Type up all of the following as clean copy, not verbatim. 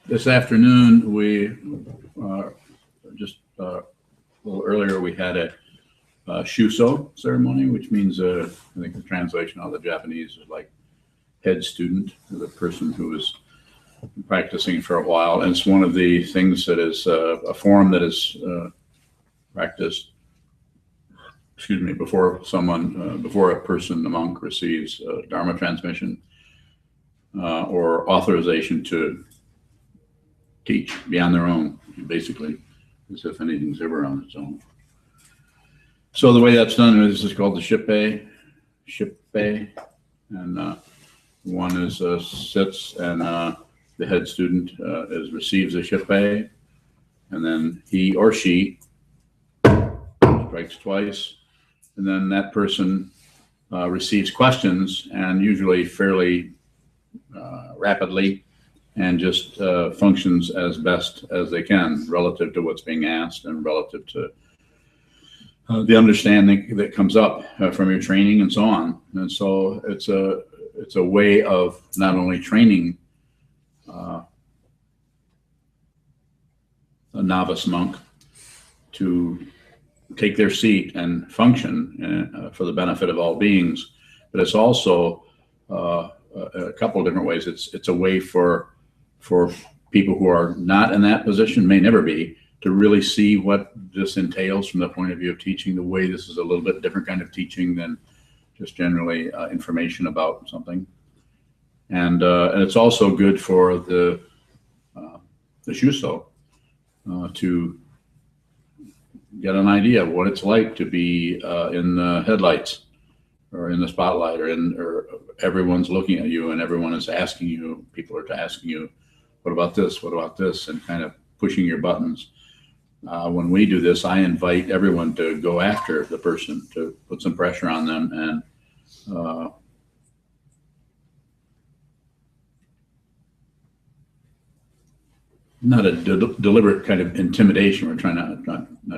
This afternoon, we just a little earlier, we had a Shuso ceremony, which means I think the translation of the Japanese is like head student, the person who is practicing for a while. And it's one of the things that is a form that is practiced, before someone, before a person, a monk, receives Dharma transmission or authorization to teach beyond their own, basically, as if anything's ever on its own. So the way that's done is this is called the shippei, and one is sits, and the head student receives a shippei, and then he or she strikes twice, and then that person receives questions, and usually fairly rapidly, and just functions as best as they can relative to what's being asked and relative to the understanding that comes up from your training and so on. And so it's a way of not only training a novice monk to take their seat and function for the benefit of all beings, but it's also a couple of different ways. It's a way for people who are not in that position, may never be, to really see what this entails from the point of view of teaching, the way this is a little bit different kind of teaching than just generally information about something. And it's also good for the Shuso to get an idea of what it's like to be in the headlights or in the spotlight, or everyone's looking at you and everyone is asking you, people are asking you, what about this? What about this? And kind of pushing your buttons. When we do this, I invite everyone to go after the person, to put some pressure on them, and not a deliberate kind of intimidation. We're not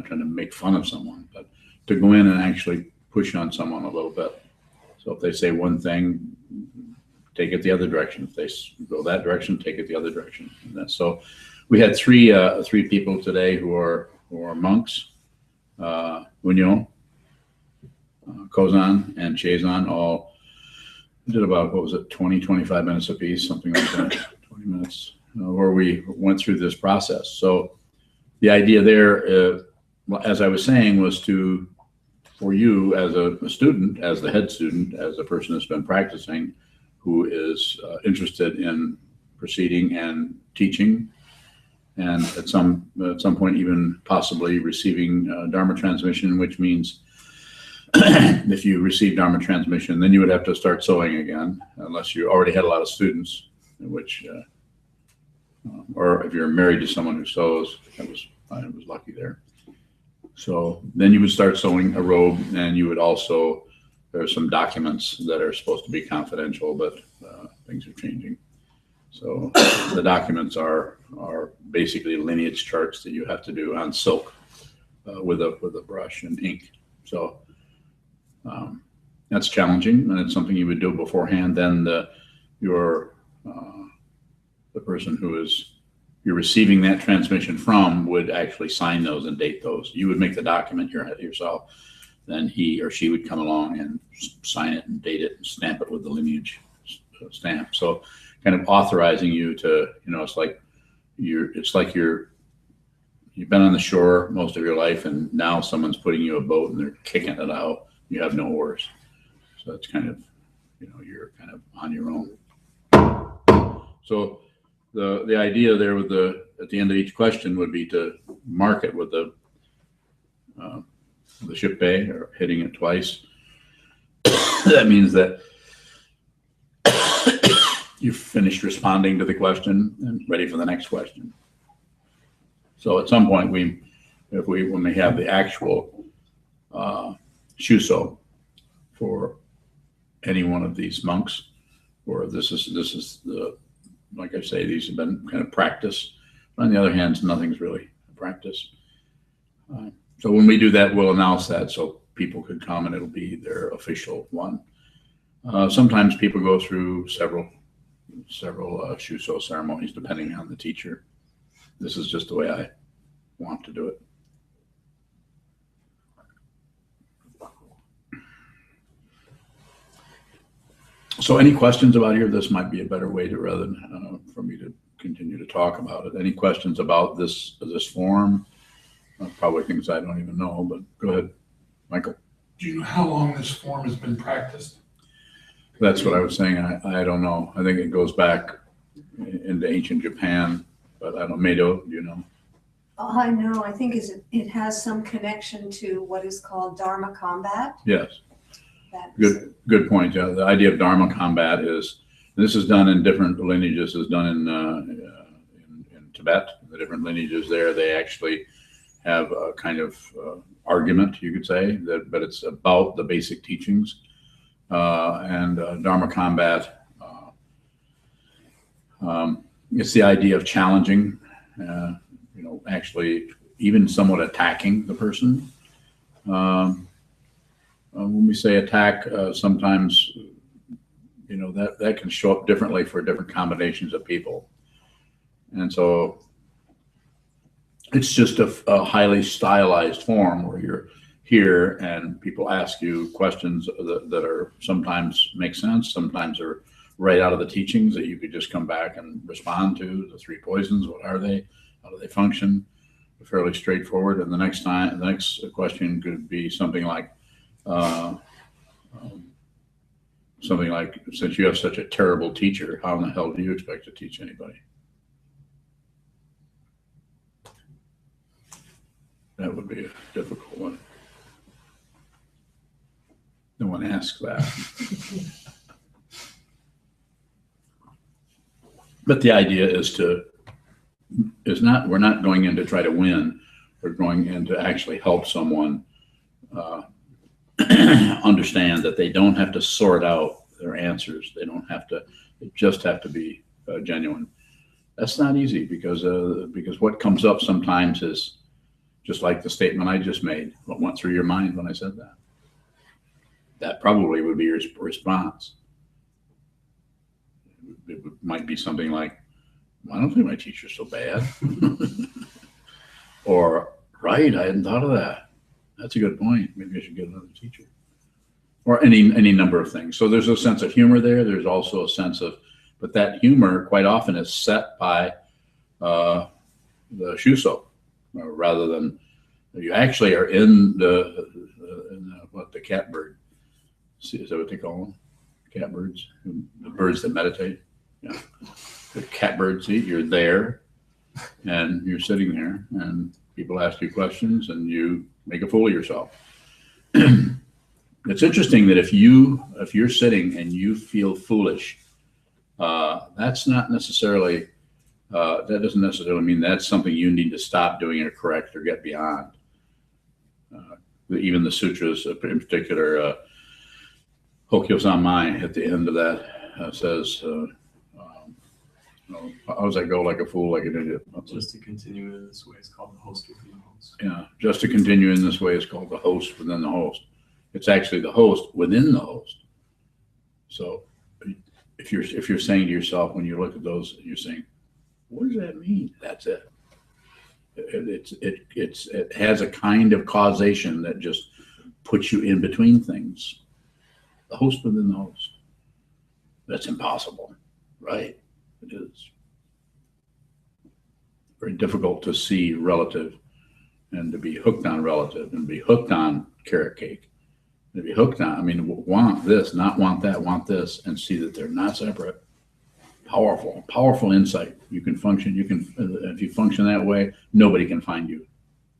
trying to make fun of someone, but to go in and actually push on someone a little bit. So if they say one thing, take it the other direction. If they go that direction, take it the other direction. So we had three people today who are monks, Unyo, Kozan, and Chazan, all did about, 25 minutes apiece, something like that, 20 minutes, where we went through this process. So the idea there, as I was saying, was for you as a student, as the head student, as a person that's been practicing, who is interested in proceeding and teaching, and at some point even possibly receiving Dharma transmission, which means if you receive Dharma transmission, then you would have to start sewing again, unless you already had a lot of students, which, or if you're married to someone who sews, I was lucky there. So then you would start sewing a robe, and you would also, there are some documents that are supposed to be confidential, but things are changing. So the documents are basically lineage charts that you have to do on silk with a brush and ink. So that's challenging, and it's something you would do beforehand. Then the person who you're receiving that transmission from would actually sign those and date those. You would make the document yourself. Then he or she would come along and sign it and date it and stamp it with the lineage stamp. So kind of authorizing you to, it's like you've been on the shore most of your life, and now someone's putting you a boat and they're kicking it out. You have no oars. So it's kind of, you're kind of on your own. So the idea there at the end of each question would be to mark it with the shippei, or hitting it twice. That means that you've finished responding to the question and ready for the next question. So at some point, when we have the actual Shuso for any one of these monks, or this is the, like I say, these have been kind of practice. But on the other hand, nothing's really practice. So when we do that, we'll announce that so people can come and it'll be their official one. Sometimes people go through several Shuso ceremonies depending on the teacher. This is just the way I want to do it. So any questions about here? This might be a better way to, rather than for me to continue to talk about it. Any questions about this form? Probably things I don't even know, but go ahead, Michael. Do you know how long this form has been practiced? That's what I was saying. I don't know. I think it goes back into ancient Japan, but I don't know. Mado, do you know? I know. I think it has some connection to what is called Dharma combat. Yes. Good point. Yeah, the idea of Dharma combat is, this is done in different lineages. Is done in Tibet. The different lineages there, they actually have a kind of argument, you could say, but it's about the basic teachings. And Dharma combat, it's the idea of challenging, actually even somewhat attacking the person. When we say attack, sometimes, that can show up differently for different combinations of people. And so it's just a highly stylized form where you're here and people ask you questions that are sometimes make sense, sometimes are right out of the teachings that you could just come back and respond to. The three poisons, what are they? How do they function? Fairly straightforward. And the next question could be something like, since you have such a terrible teacher, how in the hell do you expect to teach anybody? That would be a difficult one. No one asks that. But the idea we're not going in to try to win. We're going in to actually help someone understand that they don't have to sort out their answers. They just have to be genuine. That's not easy because what comes up sometimes is just like the statement I just made. What went through your mind when I said that? That probably would be your response. It might be something like, I don't think my teacher's so bad. Or, right, I hadn't thought of that. That's a good point. Maybe I should get another teacher. Or any number of things. So there's a sense of humor there. There's also a sense of, but that humor quite often is set by the Shuso, rather than, you actually are in the catbird. Is that what they call them? Catbirds? The birds that meditate? Yeah. The catbird seat, you're there and you're sitting there and people ask you questions and you make a fool of yourself. It's interesting that if you're sitting and you feel foolish, that's not necessarily, that doesn't necessarily mean that's something you need to stop doing or correct or get beyond. Even the sutras, in particular, Hokyo-san Mai at the end of that says, how does that go? Like a fool, like an idiot. Just to continue in this way is called the host within the host. Yeah, just to continue in this way is called the host within the host. It's actually the host within the host. So if you're saying to yourself when you look at those, you're saying, what does that mean? That's it. It has a kind of causation that just puts you in between things. The host within the host. That's impossible, right? It is. Very difficult to see relative and to be hooked on relative and be hooked on carrot cake. And to be hooked on, want this, not want that, want this, and see that they're not separate. Powerful insight. You can function, if you function that way, nobody can find you.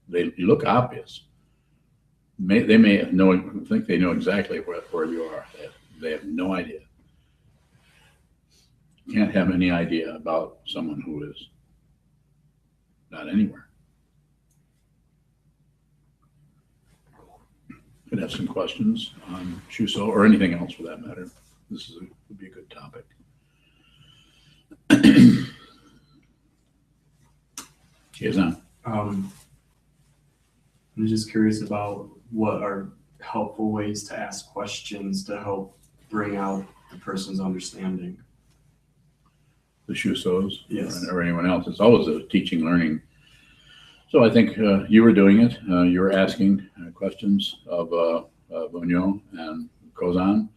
They look obvious. They may think they know exactly where you are. They have no idea. You can't have any idea about someone who is not anywhere. Could have some questions on Shuso or anything else for that matter. This would be a good topic. Sokuzan. I'm just curious about what are helpful ways to ask questions to help bring out the person's understanding. The Shusos, Yes. or anyone else. It's always a teaching, learning. So I think you were doing it. You were asking questions of Unyo and Kozan,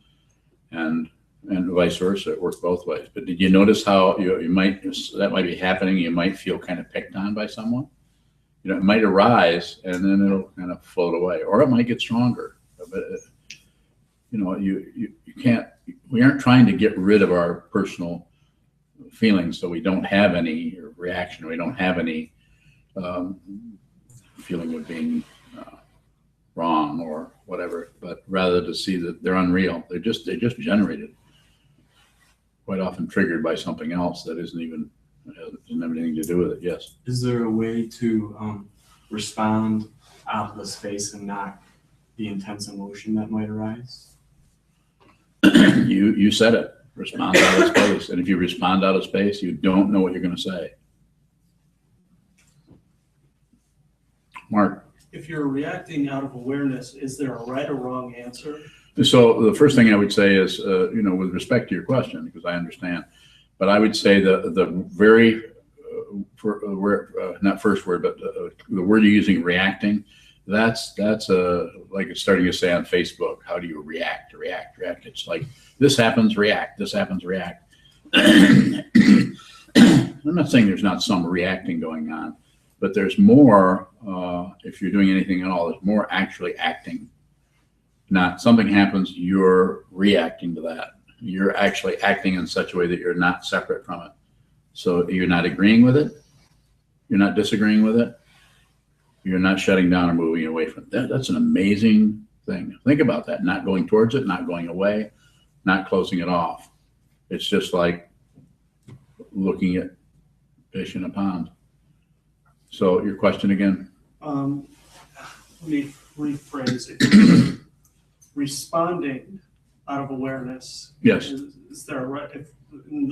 and vice versa. It works both ways. But did you notice how you might, that might be happening? You might feel kind of picked on by someone. You know, it might arise and then it'll kind of float away, or it might get stronger. But you know, you can't. We aren't trying to get rid of our personal feelings, so we don't have any reaction. We don't have any feeling of being wrong or whatever. But rather to see that they're unreal. They're just generated, quite often triggered by something else that doesn't have anything to do with it. Yes. Is there a way to respond out of the space and not the intense emotion that might arise? You said it. Respond out of space. And if you respond out of space, you don't know what you're going to say. Mark. If you're reacting out of awareness, is there a right or wrong answer? So the first thing I would say is, you know, with respect to your question, because I understand, but I would say the very, not first word, but the word you're using, reacting, that's like it's starting to say on Facebook, how do you react? It's like, this happens, react. This happens, react. I'm not saying there's not some reacting going on, but there's more, if you're doing anything at all, there's more actually acting. Not something happens, you're reacting to that. You're actually acting in such a way that you're not separate from it. So you're not agreeing with it. You're not disagreeing with it. You're not shutting down or moving away from it. That's an amazing thing. Think about that. Not going towards it, not going away, not closing it off. It's just like looking at fish in a pond. So your question again? Let me rephrase it. Responding out of awareness. Yes. Is there a right? If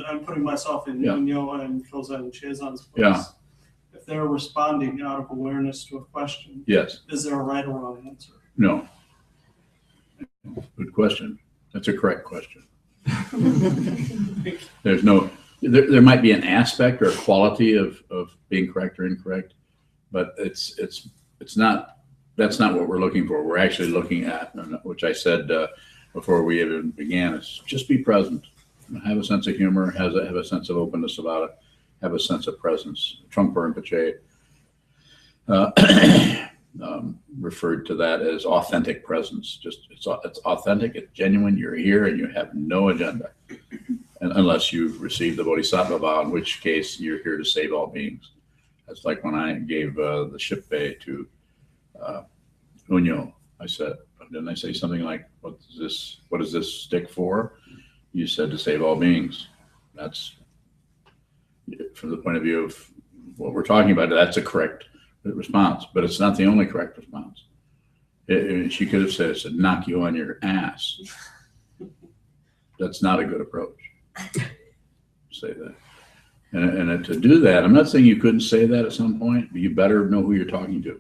I'm putting myself in Yeah. Unyo and Kozan and Chezan's place. Yeah. If they're responding out of awareness to a question, Yes. is there a right or wrong answer? No. Good question. That's a correct question. There's no, there might be an aspect or a quality of being correct or incorrect, but it's not, that's not what we're looking for. We're actually looking at, which I said before we even began, is just be present. Have a sense of humor, have a sense of openness about it, have a sense of presence. Trungpa Rinpoche referred to that as authentic presence. Just it's authentic, it's genuine, you're here and you have no agenda. And unless you've received the Bodhisattva vow, in which case you're here to save all beings. That's like when I gave the ship bay to Unyo. I said, didn't I say something like, what is this stick for? You said to save all beings. That's, from the point of view of what we're talking about, that's a correct response, but it's not the only correct response. She could have said, knock you on your ass. That's not a good approach. Say that. And to do that, I'm not saying you couldn't say that at some point, but you better know who you're talking to.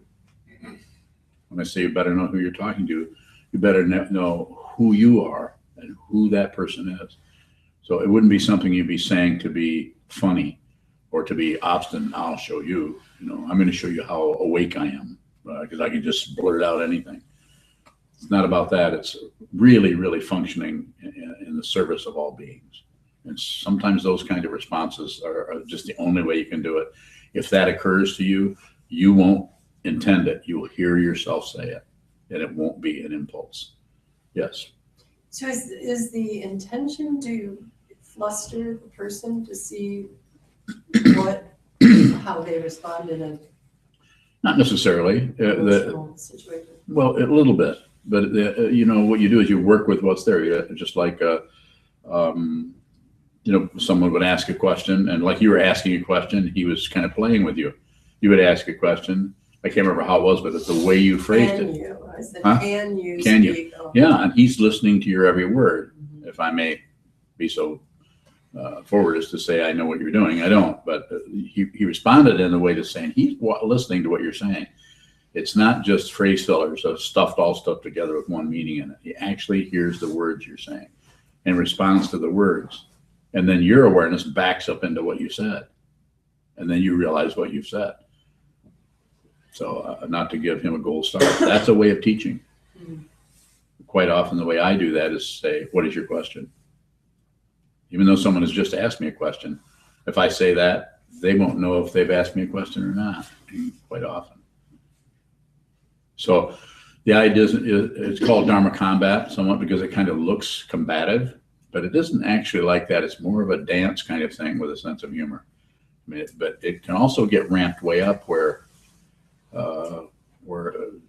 When I say you better know who you're talking to, you better know who you are and who that person is. So it wouldn't be something you'd be saying to be funny or to be obstinate. I'll show you, I'm going to show you how awake I am, because I can just blurt out anything. It's not about that. It's really, really functioning in the service of all beings. And sometimes those kind of responses are just the only way you can do it. If that occurs to you, you won't intend it. You will hear yourself say it, and it won't be an impulse. Yes. So is the intention to fluster the person to see how they respond in a Not necessarily. emotional situation? Well, a little bit, but what you do is you work with what's there. Just like someone would ask a question, and like you were asking a question, he was kind of playing with you. You would ask a question. I can't remember how it was, but it's the way you phrased it. I said, Huh? can you Can you? speak? Oh. Yeah, and he's listening to your every word. If I may be so forward as to say I know what you're doing, I don't. But he responded in a way to saying he's listening to what you're saying, It's not just phrase fillers of all stuff together with one meaning in it. He actually hears the words you're saying and responds to the words. And then your awareness backs up into what you said. And then you realize what you've said. So not to give him a gold star, that's a way of teaching. Quite often the way I do that is say, what is your question? Even though someone has just asked me a question, if I say that, they won't know if they've asked me a question or not, quite often. So the idea is it's called Dharma combat somewhat because it kind of looks combative, but it isn't actually like that. It's more of a dance kind of thing with a sense of humor. I mean, but it can also get ramped way up where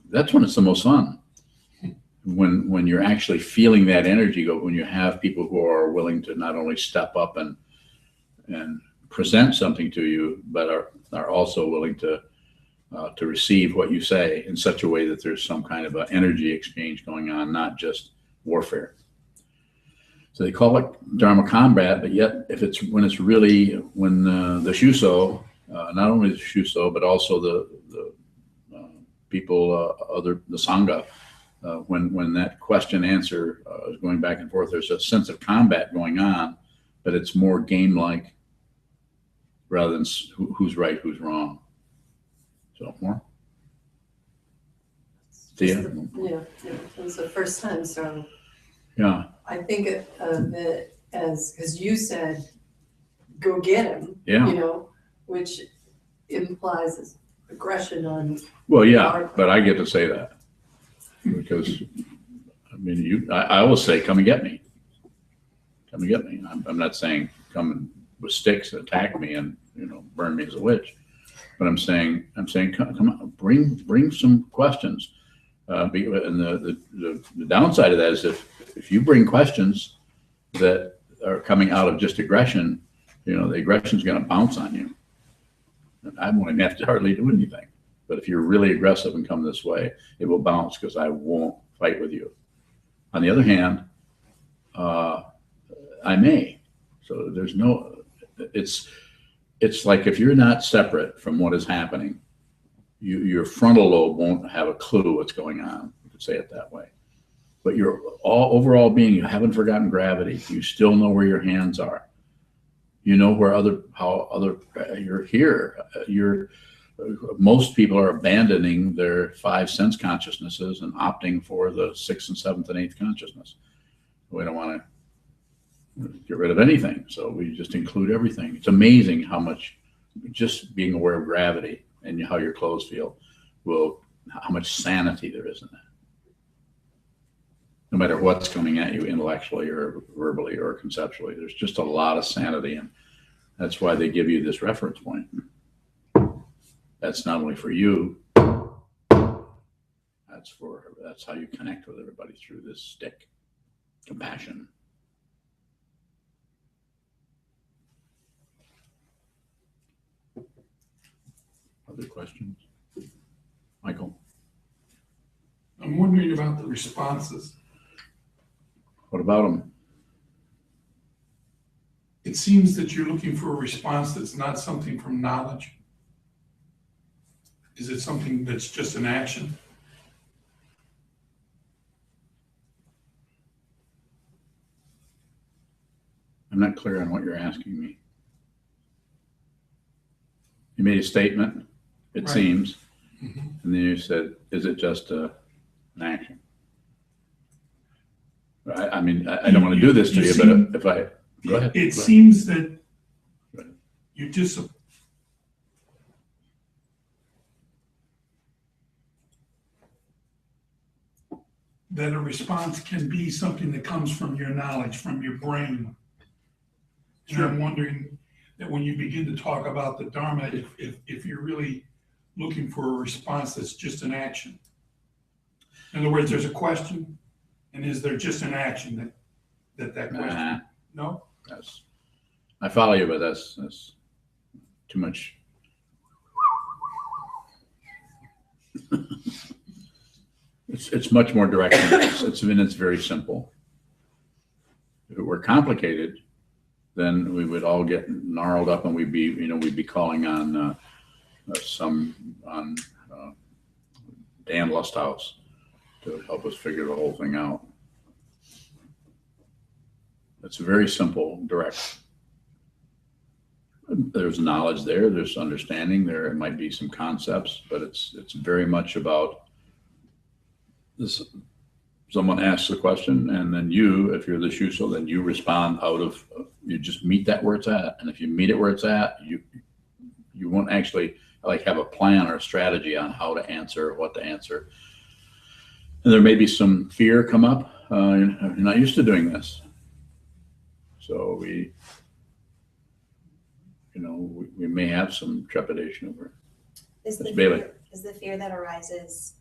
that's when it's the most fun. When you're actually feeling that energy go, when you have people who are willing to not only step up and present something to you, but are also willing to receive what you say in such a way that there's some kind of an energy exchange going on, not just warfare. So they call it Dharma combat, but yet when the Shuso, not only the Shuso, but also the people, the Sangha, when that question answer is going back and forth, there's a sense of combat going on, but it's more game-like rather than who's right, who's wrong. So more? Thea? Yeah, it was the first time, so Yeah. I think of it as, because you said, go get him, Yeah. you know, which implies aggression on. Well, yeah, but I get to say that because, I mean, I always say, come and get me. Come and get me. I'm not saying come with sticks and attack me and, burn me as a witch. But I'm saying, come on, bring some questions. And the downside of that is if you bring questions that are coming out of just aggression, the aggression is going to bounce on you. And I won't have to hardly do anything. But if you're really aggressive and come this way, it will bounce because I won't fight with you. On the other hand, I may. So it's like if you're not separate from what is happening, your frontal lobe won't have a clue what's going on. You could say it that way. But your overall being, you haven't forgotten gravity. You still know where your hands are. You know where you're here. Most people are abandoning their 5 sense consciousnesses and opting for the 6th and 7th and 8th consciousness. We don't want to get rid of anything, so we just include everything. It's amazing how much just being aware of gravity and how your clothes feel how much sanity there is in that. No matter what's coming at you intellectually or verbally or conceptually, there's just a lot of sanity, and that's why they give you this reference point. That's not only for you, that's how you connect with everybody through this stick. Compassion. Other questions? Michael? I'm wondering about the responses. What about them? It seems that you're looking for a response that's not something from knowledge. Is it something that's just an action? I'm not clear on what you're asking me. You made a statement, it Right. seems, Mm-hmm. and then you said, is it just an action? I mean, I don't want to do this to you, but if I, go ahead. It seems that Go ahead. you just that a response can be something that comes from your knowledge, from your brain. And I'm wondering that when you begin to talk about the Dharma, if you're really looking for a response that's just an action. In other words, there's a question, and is there just an action that question? No? I follow you, but that's too much. It's much more direct than this. It's very simple. If it were complicated, then we would all get gnarled up and we'd be calling on Dan Lusthouse to help us figure the whole thing out. It's very simple, direct. There's knowledge there, there's understanding there, it might be some concepts, but it's very much about this. Someone asks a question, and then you, if you're the Shuso, then you respond out of, you just meet that where it's at. And if you meet it where it's at, you won't actually like have a plan or a strategy on how to answer, what to answer. And there may be some fear come up. You're not used to doing this. So we may have some trepidation over it. Is Ms. the Bailey. the fear that arises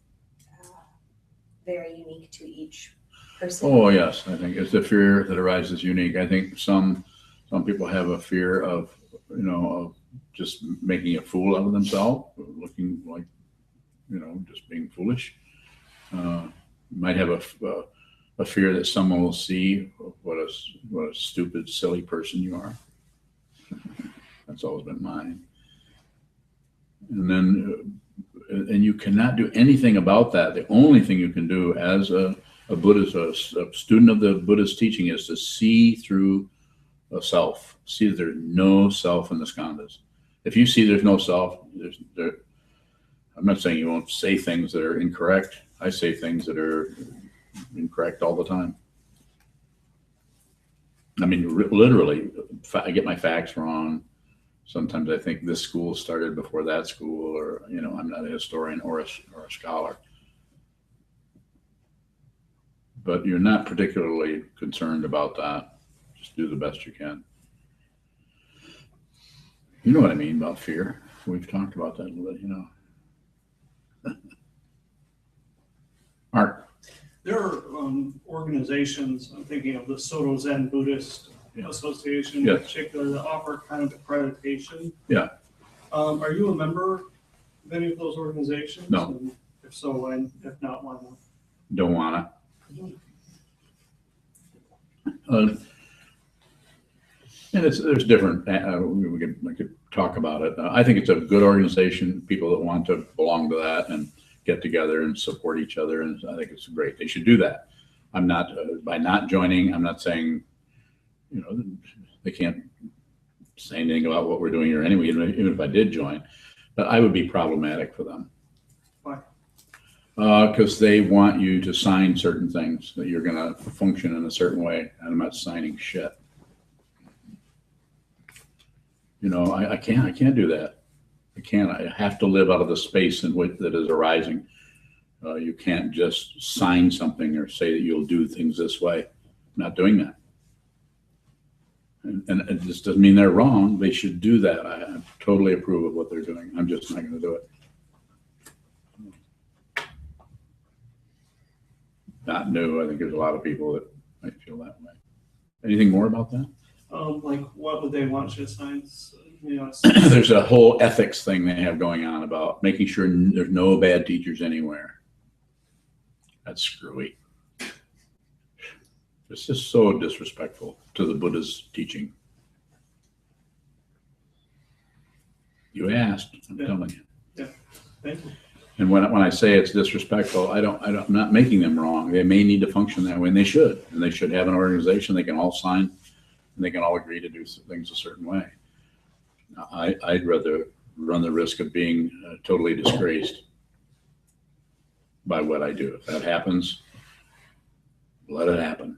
very unique to each person? Oh, yes, I think it's the fear that arises unique. I think some people have a fear of, of just making a fool out of themselves, looking like, just being foolish. Might have a fear that someone will see what a stupid, silly person you are. That's always been mine. And then, and you cannot do anything about that. The only thing you can do as a Buddhist, a student of the Buddhist teaching, is to see through a self, see that there's no self in the skandhas. If you see there's no self, I'm not saying you won't say things that are incorrect. I say things that are incorrect all the time. I mean, literally, I get my facts wrong. Sometimes I think this school started before that school, or, I'm not a historian or a scholar. But you're not particularly concerned about that. Just do the best you can. You know what I mean about fear. We've talked about that a little bit, Mark. There are organizations, I'm thinking of the Sokuzan Buddhist Association Yeah. in particular, that offer kind of accreditation. Yeah. Are you a member of any of those organizations? No. And if so, when? If not, why not? Don't want to. And there's different, we could talk about it. I think it's a good organization, people that want to belong to that and get together and support each other. And I think it's great. They should do that. I'm not, by not joining, I'm not saying, they can't say anything about what we're doing here anyway, even if I did join, but I would be problematic for them. Why? Because they want you to sign certain things, that you're going to function in a certain way, and I'm not signing shit. I can't do that. I have to live out of the space in which that is arising. You can't just sign something or say that you'll do things this way. I'm not doing that. And it just doesn't mean they're wrong. They should do that. I totally approve of what they're doing. I'm just not going to do it. Not new. I think there's a lot of people that might feel that way. Anything more about that? Like, what would they want you to sign? There's a whole ethics thing they have going on about making sure there's no bad teachers anywhere. That's screwy. It's just so disrespectful to the Buddha's teaching. You asked, I'm telling you. Yeah, thank you. And when I say it's disrespectful, I'm not making them wrong. They may need to function that way, and they should. And they should have an organization they can all sign, and they can all agree to do things a certain way. I'd rather run the risk of being totally disgraced by what I do. If that happens, let it happen.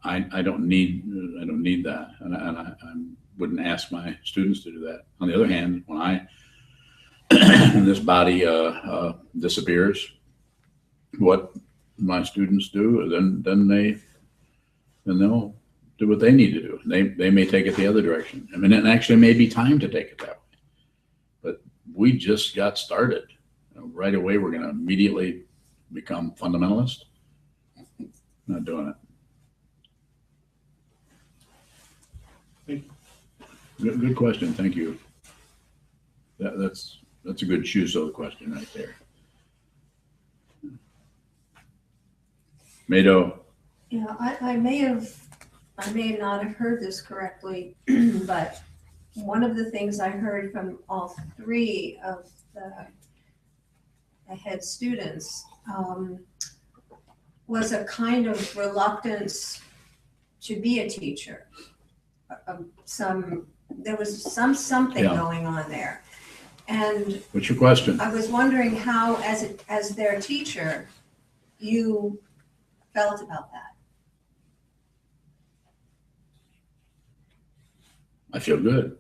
I don't need that, and I wouldn't ask my students to do that. On the other hand, when this body disappears, what my students do, then they'll do what they need to do. They may take it the other direction. I mean, it actually may be time to take it that way. But we just got started. Right away, we're going to immediately become fundamentalist. Not doing it. Good question. Thank you. That's a good Shuso question right there. Mado. Yeah, I may not have heard this correctly, but one of the things I heard from all three of the the head students, was a kind of reluctance to be a teacher. There was something Yeah. going on there. And What's your question? I was wondering how, as their teacher, you felt about that. I feel good.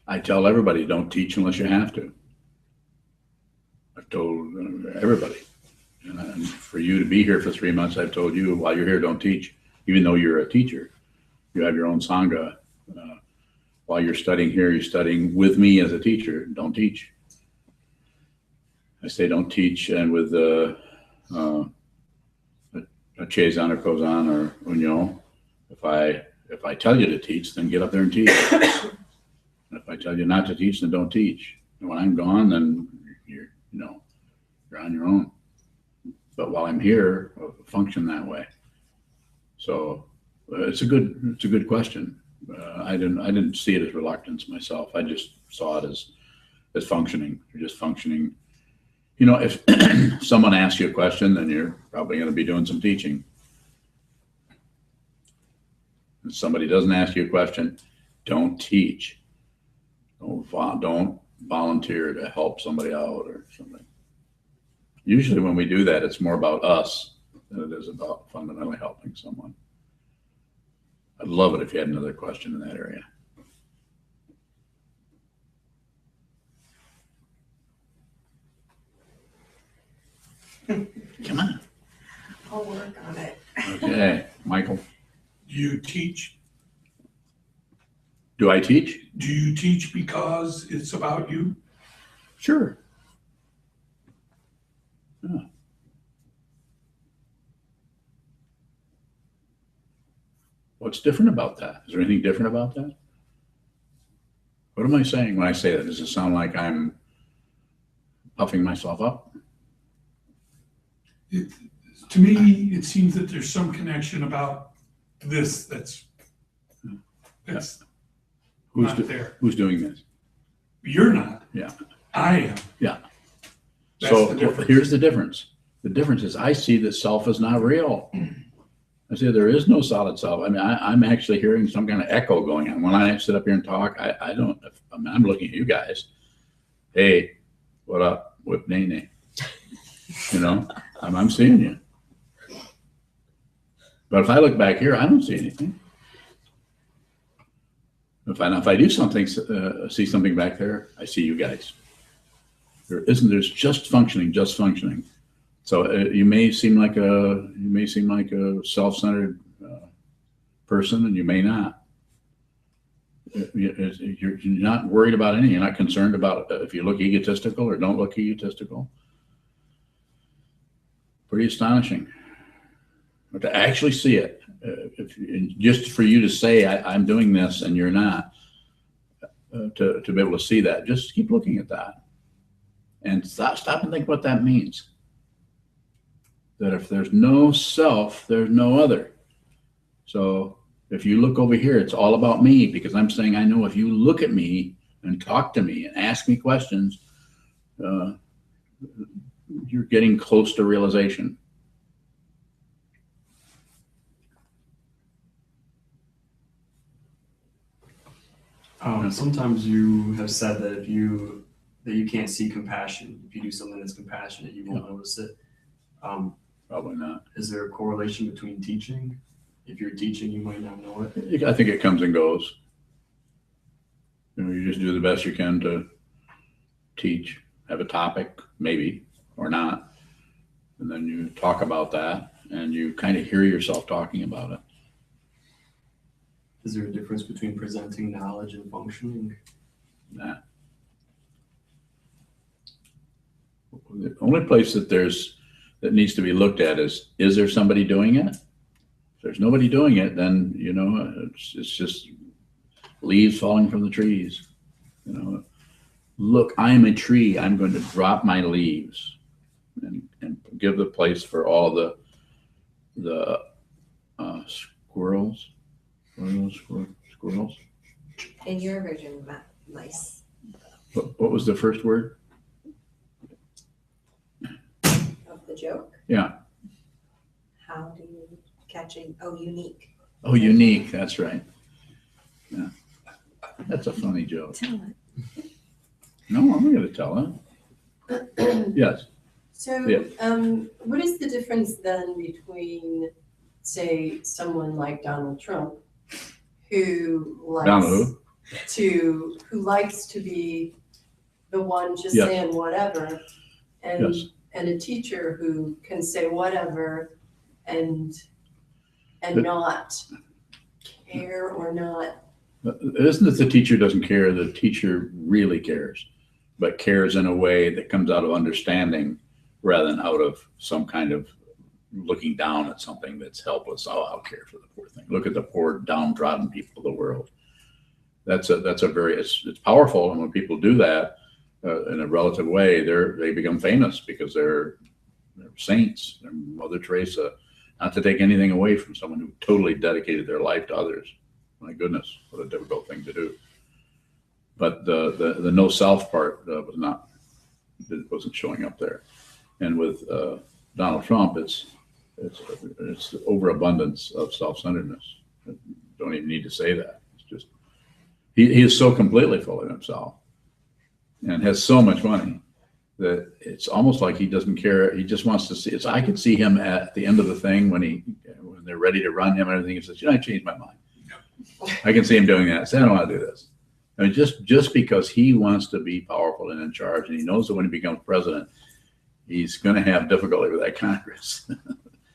I tell everybody, don't teach unless you have to. I've told everybody. And for you to be here for 3 months, I've told you, while you're here, don't teach. Even though you're a teacher, you have your own Sangha. While you're studying here, you're studying with me as a teacher, don't teach. I say don't teach, and with a Chezan or Kozan or Unyo, if I tell you to teach, then get up there and teach. If I tell you not to teach, then don't teach. And when I'm gone, then you're on your own. But while I'm here, I'll function that way. So it's a good question. I didn't see it as reluctance myself. I just saw it as functioning. You're just functioning. If someone asks you a question, then you're probably going to be doing some teaching. If somebody doesn't ask you a question, don't teach. Don't volunteer to help somebody out or something. Usually when we do that, it's more about us than it is about fundamentally helping someone. I'd love it if you had another question in that area. Come on. I'll work on it. Okay, Michael. Do you teach? Do I teach? Do you teach because it's about you? Sure. Yeah. What's different about that? Is there anything different about that? What am I saying when I say that? Does it sound like I'm puffing myself up? To me, it seems that there's some connection about this that's not there. Who's doing this? You're not. Yeah. I am. Yeah. That's So the difference. here's the difference. The difference is I see that self is not real. I say there is no solid self. I mean, I'm actually hearing some kind of echo going on. When I sit up here and talk, I'm looking at you guys. Hey, what up? Whip nene. I'm seeing you. But if I look back here, I don't see anything. If I do something, see something back there, I see you guys. There's just functioning. So you may seem like a self-centered person, and you may not. You're not worried about anything. You're not concerned about if you look egotistical or don't look egotistical. Pretty astonishing. But to actually see it, just for you to say I'm doing this and you're not, to be able to see that, just keep looking at that, and stop and think what that means. That if there's no self, there's no other. So if you look over here, it's all about me, because I'm saying I know if you look at me and talk to me and ask me questions, you're getting close to realization. Sometimes you have said that you can't see compassion. If you do something that's compassionate, you won't notice it. Probably not. Is there a correlation between teaching? If you're teaching, you might not know it. I think it comes and goes. You just do the best you can to teach, have a topic, maybe, or not. And then you talk about that, and you kind of hear yourself talking about it. Is there a difference between presenting knowledge and functioning? Nah. The only place that needs to be looked at is there somebody doing it? If there's nobody doing it, then, it's just leaves falling from the trees. Look, I am a tree. I'm going to drop my leaves and give the place for all the squirrels. Squirrels. In your version, mice. But what was the first word? Of the joke? Yeah. How do you catch unique? Oh, unique. That's right. Yeah. That's a funny joke. Tell it. No, I'm not going to tell it. Yes. So, Yeah. what is the difference then between, say, someone like Donald Trump, who Donald likes to be the one just Yes. saying whatever, and Yes. and a teacher who can say whatever and But- not care or not. It isn't that the teacher doesn't care. The teacher really cares, but cares in a way that comes out of understanding rather than out of some kind of looking down at something that's helpless. Oh, I'll care for the poor thing. Look at the poor downtrodden people of the world. That's a very, it's powerful. And when people do that in a relative way, they become famous because they're saints. They're Mother Teresa, not to take anything away from someone who totally dedicated their life to others. My goodness, what a difficult thing to do. But the no self part it wasn't showing up there. And with Donald Trump, it's overabundance of self-centeredness. Don't even need to say that. It's just he is so completely full of himself and has so much money that it's almost like he doesn't care. He just wants to see. I could see him at the end of the thing when they're ready to run him and everything. He says, I changed my mind. I can see him doing that. Say, I don't want to do this. I mean, just because he wants to be powerful and in charge, and he knows that when he becomes president, he's going to have difficulty with that Congress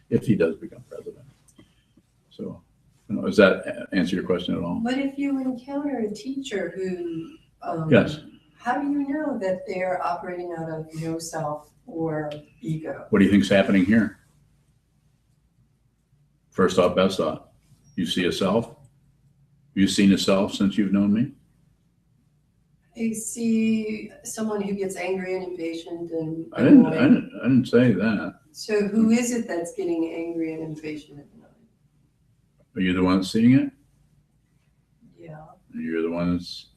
if he does become president. So, does that answer your question at all? But if you encounter a teacher who, Yes. how do you know that they're operating out of no self or ego? What do you think's happening here? First thought, best thought. You see a self? You've seen a self since you've known me? I see someone who gets angry and impatient and I annoyed. didn't say that. So who is it that's getting angry and impatient and annoyed? Are you the one that's seeing it? Yeah. You're the one that's,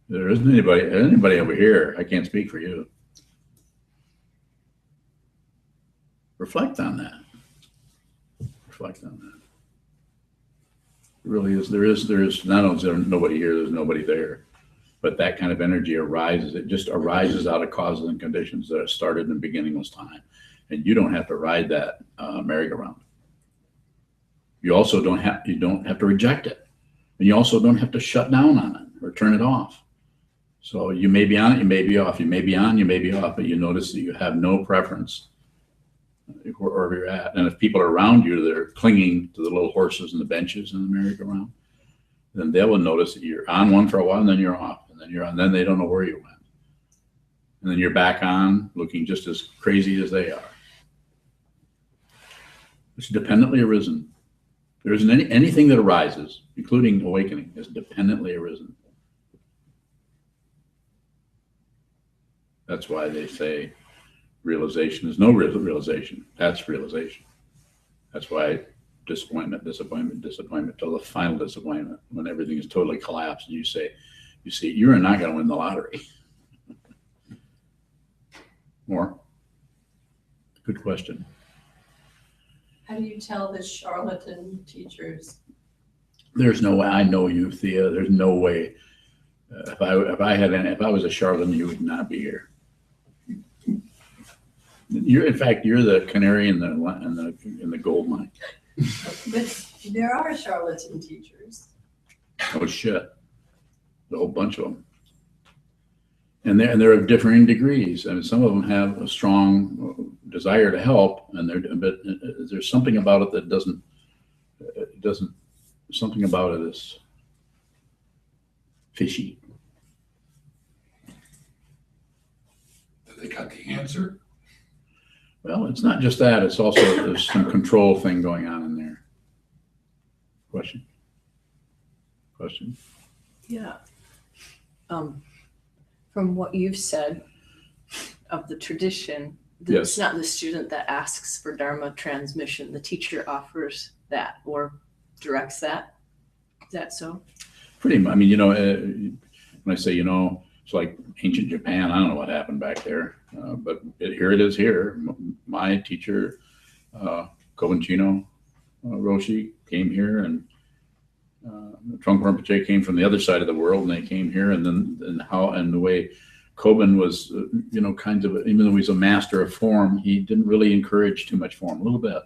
there isn't anybody over here. I can't speak for you. Reflect on that. Reflect on that. It really is. There is not only is there nobody here, there's nobody there. But that kind of energy arises. It just arises out of causes and conditions that started in beginningless time. And you don't have to ride that merry-go-round. You also don't have to reject it. And you also don't have to shut down on it or turn it off. So you may be on it, you may be off. You may be on, you may be off, but you notice that you have no preference wherever you're at. And if people are around you that are clinging to the little horses and the benches in the merry-go-round, then they will notice that you're on one for a while and then you're off. And then you're on, then they don't know where you went. And then you're back on looking just as crazy as they are. It's dependently arisen. There isn't anything that arises, including awakening, is dependently arisen. That's why they say realization is no realization. That's realization. That's why disappointment till the final disappointment, when everything is totally collapsed and you see you're not going to win the lottery. More? Good question. How do you tell the charlatan teachers? There's no way. I know you, Thea. There's no way. If I was a charlatan, you would not be here. In fact, you're the canary in the gold mine. But there are charlatan teachers. Oh shit, a whole bunch of them, and they're of differing degrees. I mean, some of them have a strong desire to help, but there's something about it that doesn't. Something about it is fishy. They got the answer. Well, it's not just that. It's also there's some control thing going on in there. Question. Yeah. From what you've said of the tradition, Yes. it's not the student that asks for Dharma transmission. The teacher offers that or directs that. Is that so? Pretty much. I mean, when I say, It's like ancient Japan. I don't know what happened back there, but here it is here. My teacher, Kobanchino Roshi, came here, and Trungpa Rinpoche came from the other side of the world, and they came here, and the way Koban was, kind of, even though he's a master of form, he didn't really encourage too much form, a little bit,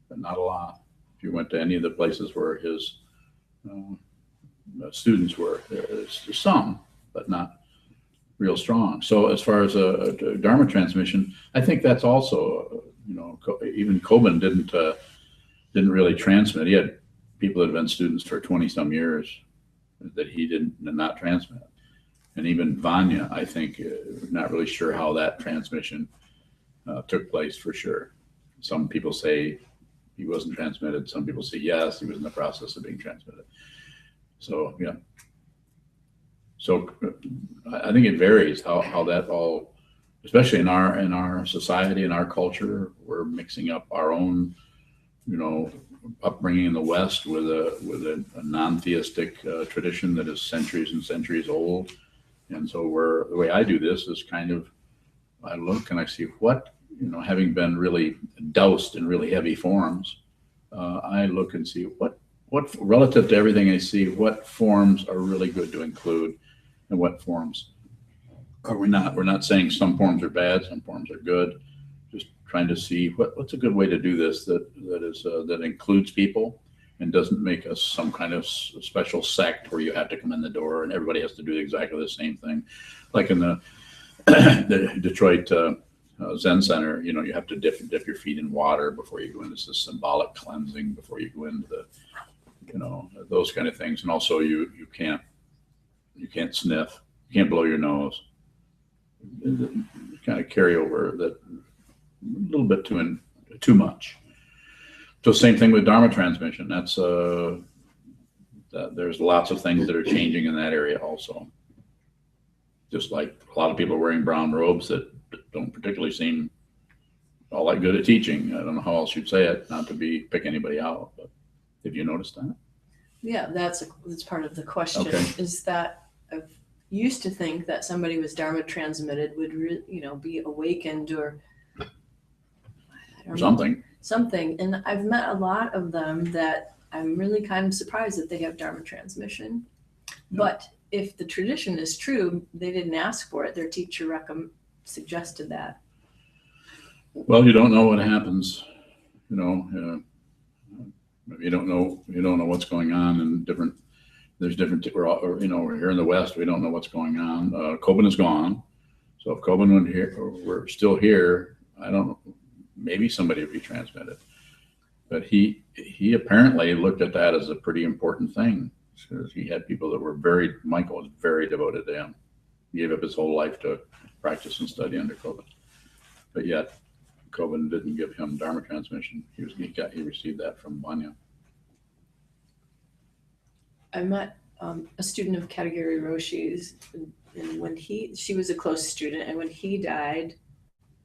but not a lot. If you went to any of the places where his students were, there's some, but not real strong. So as far as a Dharma transmission, I think that's also, even Koban didn't really transmit. He had people that had been students for 20 some years that he did not transmit. And even Vanya, I think, not really sure how that transmission took place for sure. Some people say he wasn't transmitted. Some people say yes, he was in the process of being transmitted. So yeah. So I think it varies how that all, especially in our society, in our culture, we're mixing up our own, upbringing in the West with a non-theistic tradition that is centuries and centuries old. And so the way I do this is kind of, I look and I see what, having been really doused in really heavy forms, I look and see what relative to everything I see, what forms are really good to include and what forms are we not. We're not saying some forms are bad, some forms are good. Just trying to see what's a good way to do this that includes people and doesn't make us some kind of special sect where you have to come in the door and everybody has to do exactly the same thing. Like in the Detroit Zen Center, you have to dip your feet in water before you go into this symbolic cleansing, before you go into the, those kind of things. And also you can't sniff, you can't blow your nose. Kind of carry over that a little bit too much. So same thing with Dharma transmission. That's there's lots of things that are changing in that area also. Just like a lot of people wearing brown robes that don't particularly seem all that good at teaching. I don't know how else you'd say it, not to pick anybody out, but have you noticed that? Yeah, that's part of the question. Okay. Is that I've used to think that somebody was Dharma transmitted would be awakened or I don't know, something. And I've met a lot of them that I'm really kind of surprised that they have Dharma transmission. Yeah. But if the tradition is true, they didn't ask for it. Their teacher suggested that. Well, you don't know what happens. You don't know what's going on in different. There's different. We're here in the West. We don't know what's going on. Koban is gone. So if Koban were still here, I don't know. Maybe somebody would be transmitted. But he apparently looked at that as a pretty important thing. Because he had people that were Michael was very devoted to him. He gave up his whole life to practice and study under Koban. But yet, Koban didn't give him Dharma transmission. He received that from Vanya. I met a student of Katagiri Roshi's, and when she was a close student, and when he died,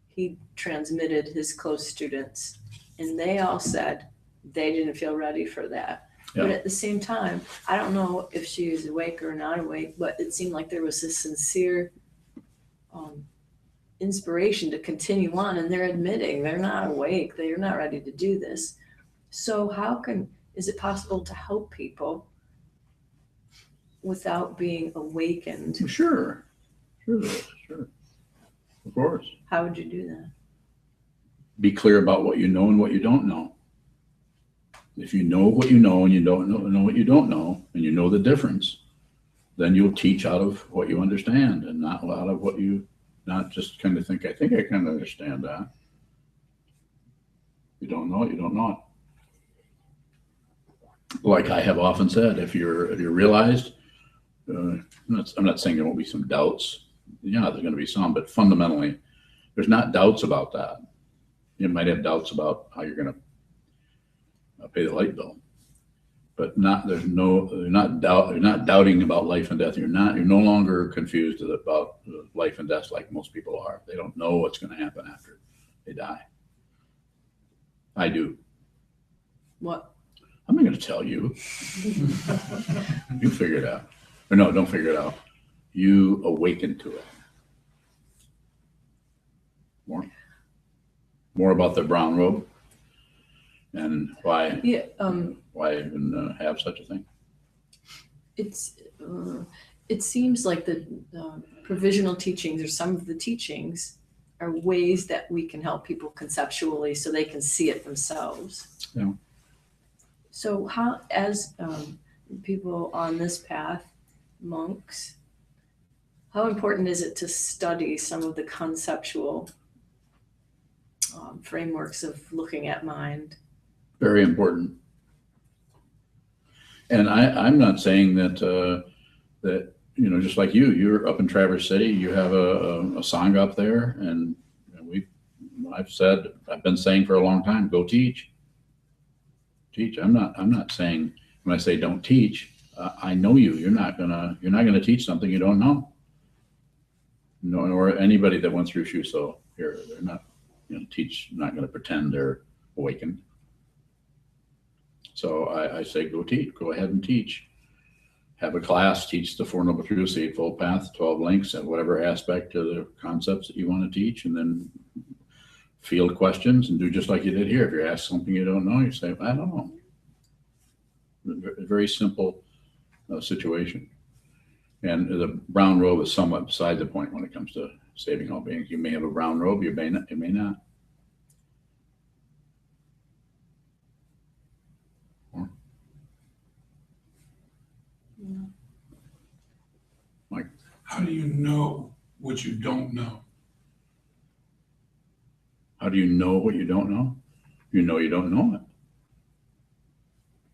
he transmitted his close students, and they all said they didn't feel ready for that. Yeah. But at the same time, I don't know if she was awake or not awake, but it seemed like there was a sincere inspiration to continue on, and they're admitting they're not awake, they're not ready to do this. So is it possible to help people without being awakened? Sure. Of course. How would you do that? Be clear about what you know and what you don't know. If you know what you know and you don't know what you don't know, and you know the difference, then you'll teach out of what you understand and not out of what you not just kind of think, I think I kind of understand that. You don't know it, you don't know it. Like I have often said, if you're realized, I'm not saying there won't be some doubts. Yeah, there's going to be some, but fundamentally, there's not doubts about that. You might have doubts about how you're going to pay the light bill, but you're not doubting about life and death. You're no longer confused about life and death like most people are. They don't know what's going to happen after they die. I do. What? I'm not going to tell you. You figure it out. Or no, don't figure it out. you awaken to it. More about the brown robe and why Yeah, why even have such a thing. it seems like the provisional teachings or some of the teachings are ways that we can help people conceptually so they can see it themselves. Yeah. So how, as people on this path, monks, how important is it to study some of the conceptual frameworks of looking at mind? Very important. And I'm not saying that that, you know, just like you're up in Traverse City, you have a sangha up there, and I've been saying for a long time, go teach. I'm not saying, when I say don't teach, I know you're not gonna teach something you don't know. No, or anybody that went through Shuso here, they're not not gonna pretend they're awakened. So I say go teach, go ahead and teach. Have a class, teach the Four Noble Truths, the Eightfold Path, 12 Links, and whatever aspect of the concepts that you want to teach, and then field questions and do just like you did here. If you're asked something you don't know, you say, I don't know. A very simple situation. And the brown robe is somewhat beside the point when it comes to saving all beings. You may have a brown robe, you may not. You may not. How do you know what you don't know? How do you know what you don't know? You know you don't know it.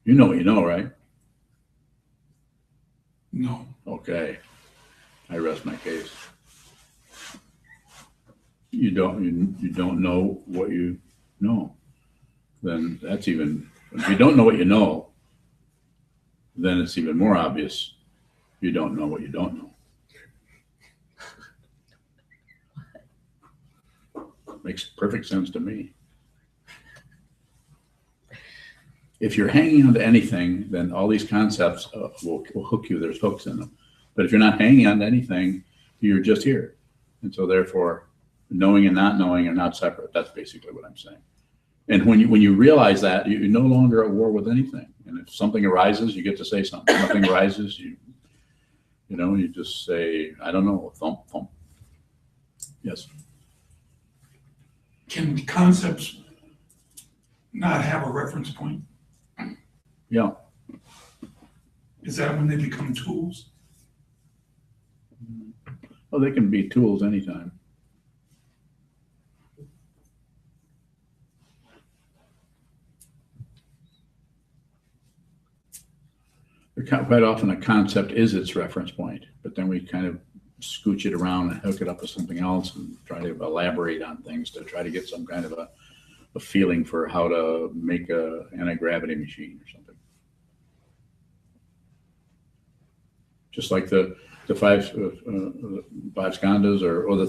You know what you know, right? No. Okay. I rest my case. You don't know what you know. Then that's even, if you don't know what you know, then it's even more obvious you don't know what you don't know. Makes perfect sense to me. If you're hanging on to anything, then all these concepts will hook you. There's hooks in them. But if you're not hanging on to anything, you're just here. And so therefore, knowing and not knowing are not separate. That's basically what I'm saying. And when you realize that, you're no longer at war with anything. And if something arises, you get to say something. If nothing arises, you just say, I don't know, thump, thump. Yes. Can concepts not have a reference point? Yeah. Is that when they become tools? Well, they can be tools anytime. Quite often a concept is its reference point, but then we kind of scooch it around and hook it up with something else and try to elaborate on things to try to get some kind of a feeling for how to make a anti-gravity machine or something. Just like the five skandhas or the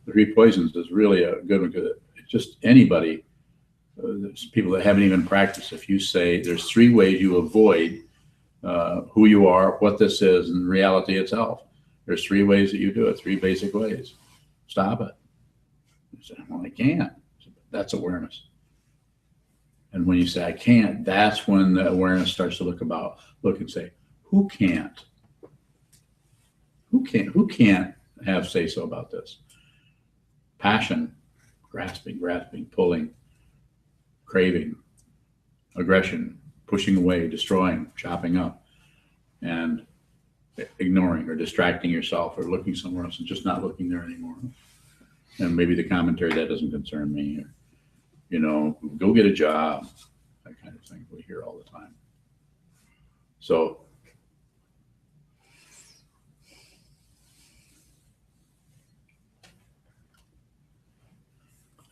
three poisons is really a good one, because it's just anybody, people that haven't even practiced, if you say there's 3 ways you avoid who you are, what this is, and reality itself. There's 3 ways that you do it, 3 basic ways. Stop it. You say, well, I can't. That's awareness. And when you say I can't, that's when the awareness starts to look and say, who can't? Who can't have say so about this? Passion, grasping, pulling, craving, aggression, pushing away, destroying, chopping up, and ignoring or distracting yourself or looking somewhere else and just not looking there anymore. And maybe the commentary, that doesn't concern me, or, go get a job, that kind of thing we hear all the time. So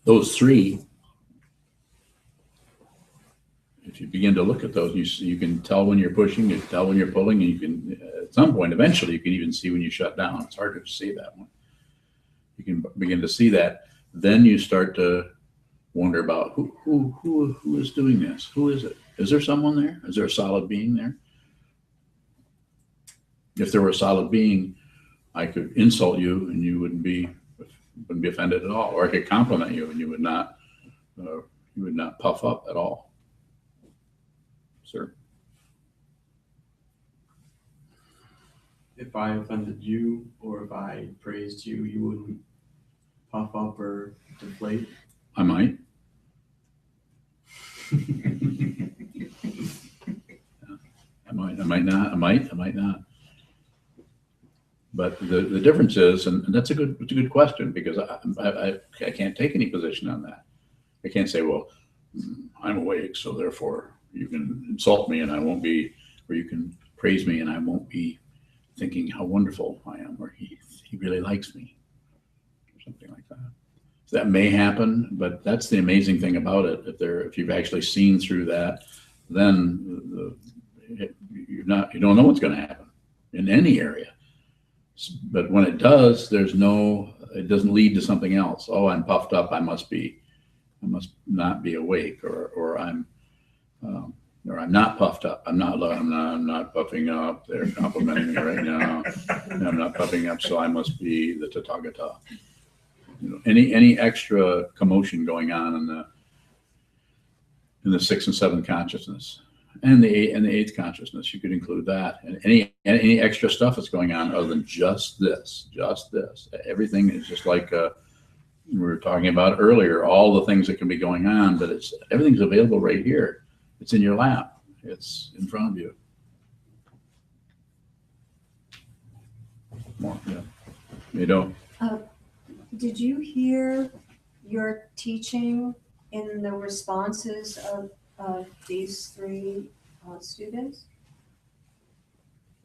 those 3, if you begin to look at those, you can tell when you're pushing, you can tell when you're pulling, and you can, at some point, eventually, you can even see when you shut down. It's hard to see that one. You can begin to see that. Then you start to wonder about who is doing this? Who is it? Is there someone there? Is there a solid being there? If there were a solid being, I could insult you and you wouldn't be offended at all, or I could compliment you and you would not puff up at all. Sir. If I offended you or if I praised you, you wouldn't puff up or deflate? I might. I might not. But the difference is, and it's a good question, because I can't take any position on that. I can't say, well, I'm awake, so therefore you can insult me and I won't be, or you can praise me and I won't be thinking how wonderful I am, or he really likes me, or something like that. So that may happen, but that's the amazing thing about it. If you've actually seen through that, then you don't know what's going to happen in any area. But when it does, it doesn't lead to something else. Oh, I'm puffed up. I must not be awake, or I'm not puffed up. I'm not puffing up. They're complimenting me right now. I'm not puffing up, so I must be the Tathagata. Any extra commotion going on in the sixth and seventh consciousness, and the eighth consciousness, you could include that, and any extra stuff that's going on other than just this. Everything is just like we were talking about earlier. All the things that can be going on, but everything's available right here. It's in your lap. It's in front of you. More, yeah. You don't. Did you hear your teaching in the responses of these three students?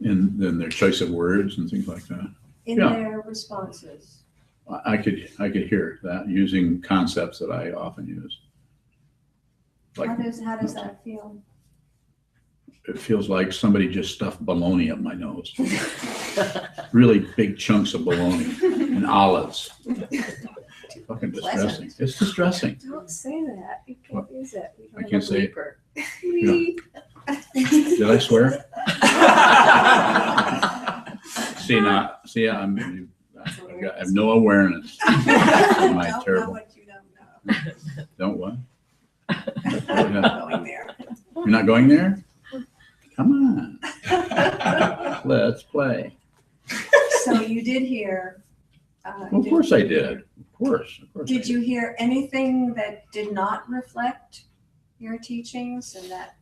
In their choice of words and things like that. In Yeah. their responses? I could hear that using concepts that I often use. Like, How does that feel? it feels like somebody just stuffed bologna up my nose. Really big chunks of bologna and olives. Fucking distressing. It's distressing. Don't say that. You can't use it. I can't say it. Bleep. Did I swear? I have no awareness of my Don't know terrible. what you don't know. Don't what? I'm not going there. You're not going there? Come on. Let's play. So you did hear. Well, of course I did. Of course. Did you hear anything that did not reflect your teachings and that?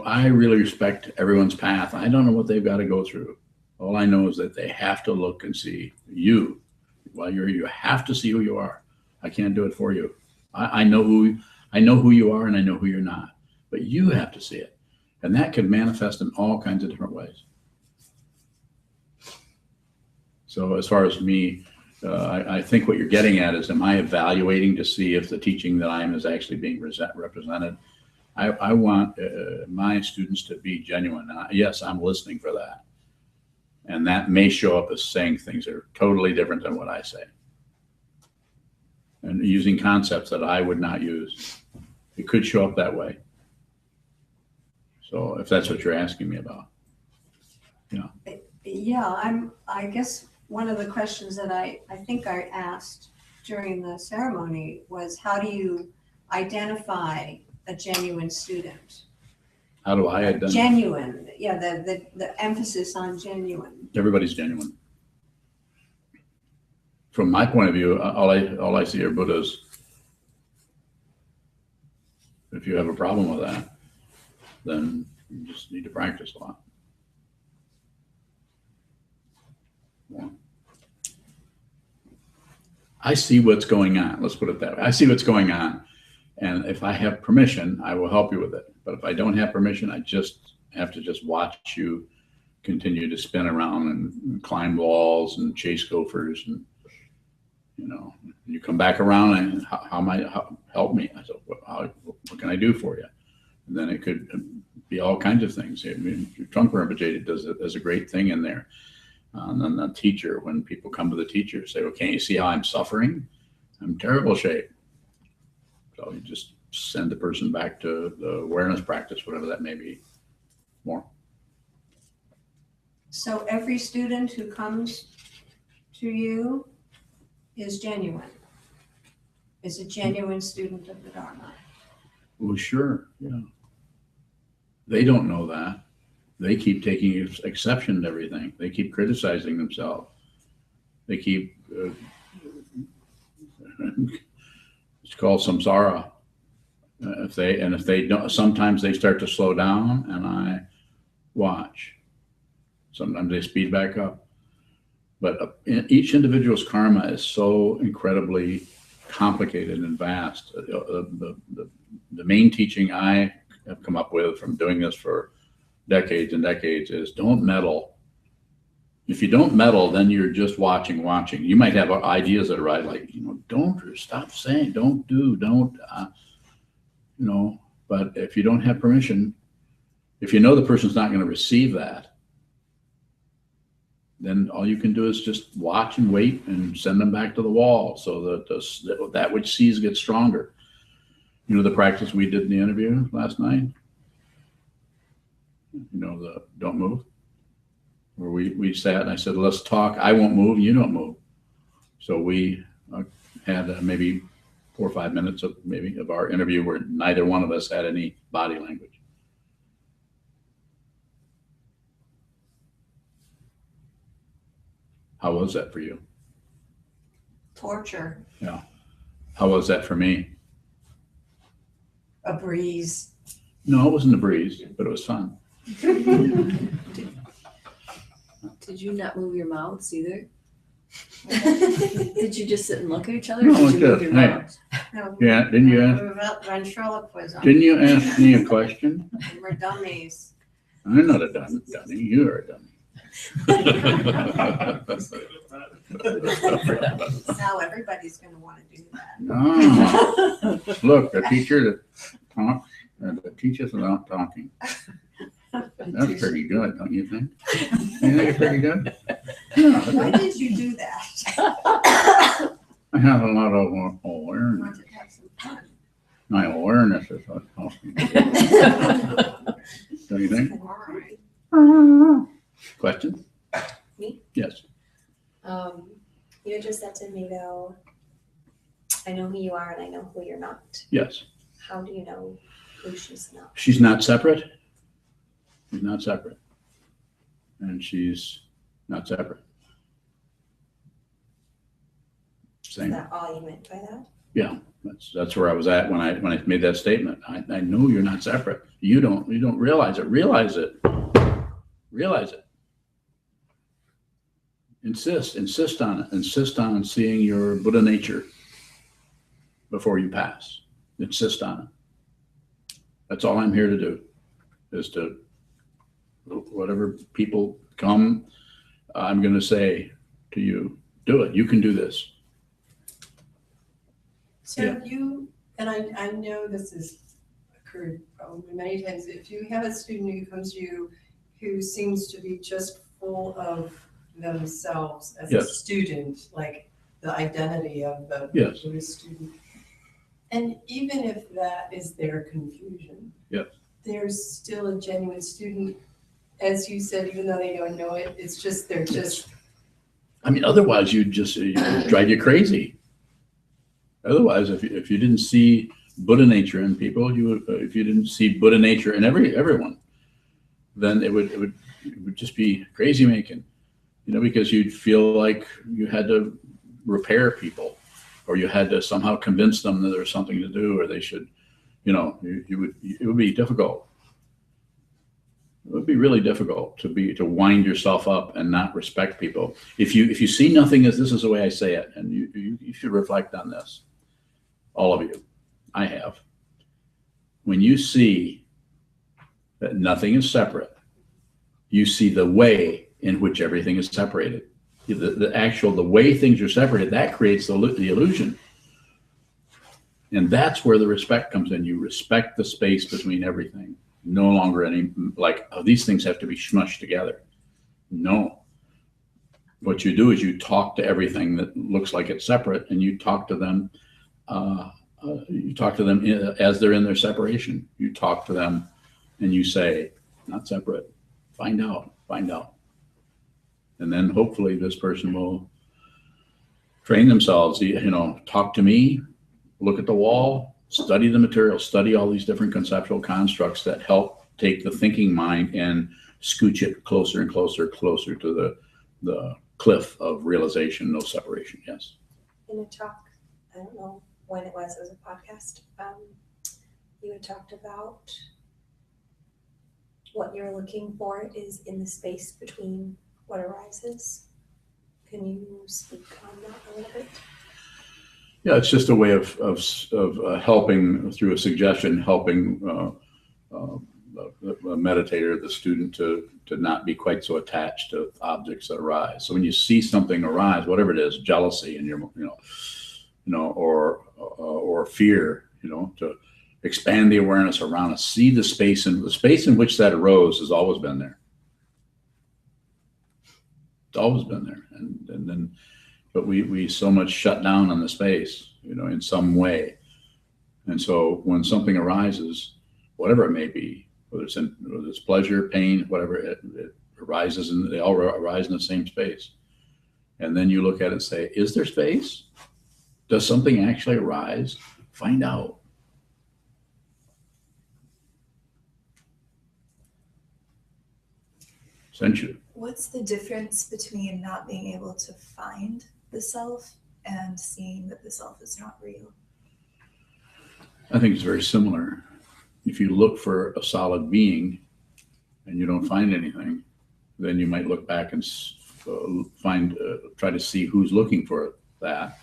I really respect everyone's path. I don't know what they've got to go through. All I know is that they have to look and see you. While you have to see who you are. I can't do it for you. I know who you are and I know who you're not. But you have to see it. And that can manifest in all kinds of different ways. So as far as me, I think what you're getting at is, am I evaluating to see if the teaching that I am is actually being represented? I want my students to be genuine. Yes, I'm listening for that. And that may show up as saying things that are totally different than what I say. And using concepts that I would not use. It could show up that way. So if that's what you're asking me about. Yeah, I guess one of the questions that I think I asked during the ceremony was, how do you identify a genuine student? How do I identify? Genuine, yeah, the emphasis on genuine. Everybody's genuine. From my point of view, all I see are Buddhas. If you have a problem with that, then you just need to practice a lot. More. I see what's going on. Let's put it that way. I see what's going on. And if I have permission, I will help you with it. But if I don't have permission, I just have to watch you continue to spin around and climb walls and chase gophers. And, you come back around and help me? I said, what can I do for you? And then it could be all kinds of things. I mean, Trungpa Rinpoche does a great thing in there. And then the teacher, when people come to the teacher, say, well, can't you see how I'm suffering? I'm in terrible shape. So you just send the person back to the awareness practice, whatever that may be. More. So every student who comes to you is genuine, is a genuine student of the Dharma. Well, sure, yeah. They don't know that. They keep taking exception to everything. They keep criticizing themselves. They keep, it's called samsara. If they don't, sometimes they start to slow down and I watch. Sometimes they speed back up. But each individual's karma is so incredibly complicated and vast. The main teaching I have come up with from doing this for decades and decades is don't meddle. If you don't meddle, then you're just watching. You might have ideas that are right, like, don't stop saying, don't, but if you don't have permission, if you know the person's not going to receive that, then all you can do is just watch and wait and send them back to the wall so that that which sees gets stronger. The practice we did in the interview last night, the don't move, where we sat and I said, let's talk. I won't move, you don't move. So we had maybe 4 or 5 minutes of our interview where neither one of us had any body language. How was that for you? Torture, Yeah. How was that for me? a breeze. No, it wasn't a breeze, but it was fun. Did you not move your mouths either? Did you just sit and look at each other? No, or like did you move this. your Hey. mouths? No, Yeah, didn't you ask? Ventriloquism. Didn't you ask me a question? We're dummies. I'm not a dummy. You are a dummy. Now everybody's gonna wanna do that. No. Look, the teacher that talks, the teachers without talking. That's pretty good, don't you think? You think it's pretty good? Yeah, Why did you do that? I have a lot of awareness. Wanted to have some fun. My awareness is what's talking. Don't you think? All right. Question? Me? Yes. You just said to me though, I know who you are and I know who you're not. Yes. How do you know who she's not? She's not separate. She's not separate. And she's not separate. Is Same. that all you meant by that? Yeah, that's where I was at when I made that statement. I know you're not separate. You don't realize it. Realize it. Realize it. Insist on it. Insist on seeing your Buddha nature before you pass. Insist on it. That's all I'm here to do, is to, whatever people come, I'm going to say to you, do it. You can do this. So Yeah. if you, and I know this has occurred probably many times, if you have a student who comes to you who seems to be just full of themselves as a Yes. student, like the identity of the Yes. Buddhist student, and even if that is their confusion, Yes. there's still a genuine student, as you said, even though they don't know it, it's just, they're just, I mean, otherwise it would drive you crazy. Otherwise, if you didn't see Buddha nature in people, if you didn't see Buddha nature in everyone, then it would just be crazy making, because you'd feel like you had to repair people, or you had to somehow convince them that there's something to do, or they should, it would be difficult. It would be really difficult to wind yourself up and not respect people. If you see nothing as, this is the way I say it, and you should reflect on this. All of you, I have. When you see that nothing is separate, you see the way in which everything is separated. The way things are separated, that creates the illusion. And that's where the respect comes in. You respect the space between everything. No longer any, like, oh, these things have to be smushed together. No. What you do is you talk to everything that looks like it's separate, and you talk to them as they're in their separation. You talk to them and you say, not separate, find out. And then hopefully this person will train themselves, talk to me, look at the wall, study the material, study all these different conceptual constructs that help take the thinking mind and scooch it closer and closer to the cliff of realization, no separation. Yes. In a talk, I don't know when it was a podcast, you had talked about what you're looking for is in the space between what arises. Can you speak on that a little bit? Yeah, it's just a way of helping through a suggestion, helping the meditator, the student, to not be quite so attached to objects that arise. So when you see something arise, whatever it is, jealousy in your, or fear, to expand the awareness around it, see the space in which that arose has always been there. It's always been there, and then, but we so much shut down on the space, in some way, and so when something arises, whatever it may be, whether it's pleasure, pain, whatever, it arises, and they all arise in the same space, and then you look at it and say, is there space? Does something actually arise? Find out. Essentially. What's the difference between not being able to find the self and seeing that the self is not real? I think it's very similar. If you look for a solid being and you don't find anything, then you might look back and try to see who's looking for that.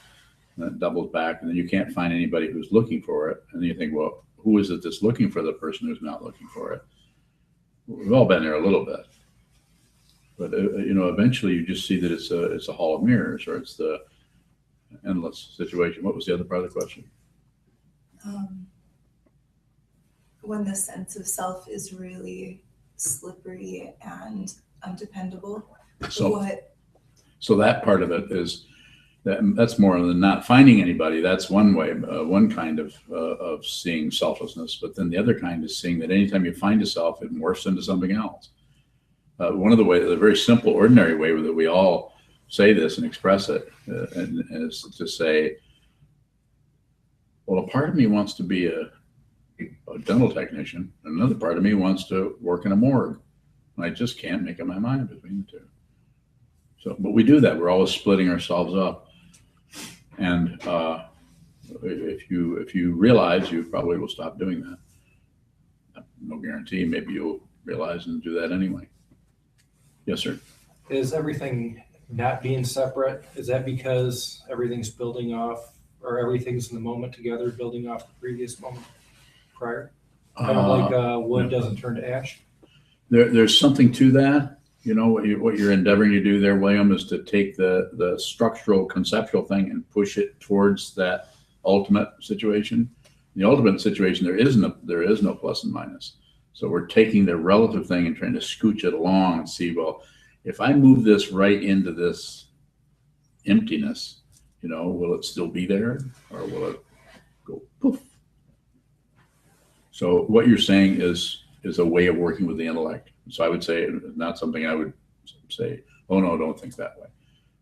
And that doubles back, and then you can't find anybody who's looking for it. And then you think, well, who is it that's looking for the person who's not looking for it? We've all been there a little bit. But eventually you just see that it's a hall of mirrors, or it's the endless situation. What was the other part of the question? When the sense of self is really slippery and undependable, So that part of it is that's more than not finding anybody. That's one way, one kind of seeing selflessness. But then the other kind is seeing that anytime you find a self, it morphs into something else. One of the very simple, ordinary way that we all say this and express it and is to say, well, a part of me wants to be a dental technician, and another part of me wants to work in a morgue. And I just can't make up my mind between the two. So, but we do that. We're always splitting ourselves up. And if you realize, you probably will stop doing that. No guarantee. Maybe you'll realize and do that anyway. Yes, sir. Is everything not being separate? Is that because everything's building off, or everything's in the moment together, building off the previous moment prior? Kind of like wood doesn't turn to ash? There's something to that. What you're endeavoring to do there, William, is to take the structural, conceptual thing and push it towards that ultimate situation. The ultimate situation, there is no plus and minus. So we're taking the relative thing and trying to scooch it along and see, well, if I move this right into this emptiness, will it still be there, or will it go poof? So what you're saying is a way of working with the intellect. So I would say it's not something I would say, oh no, don't think that way.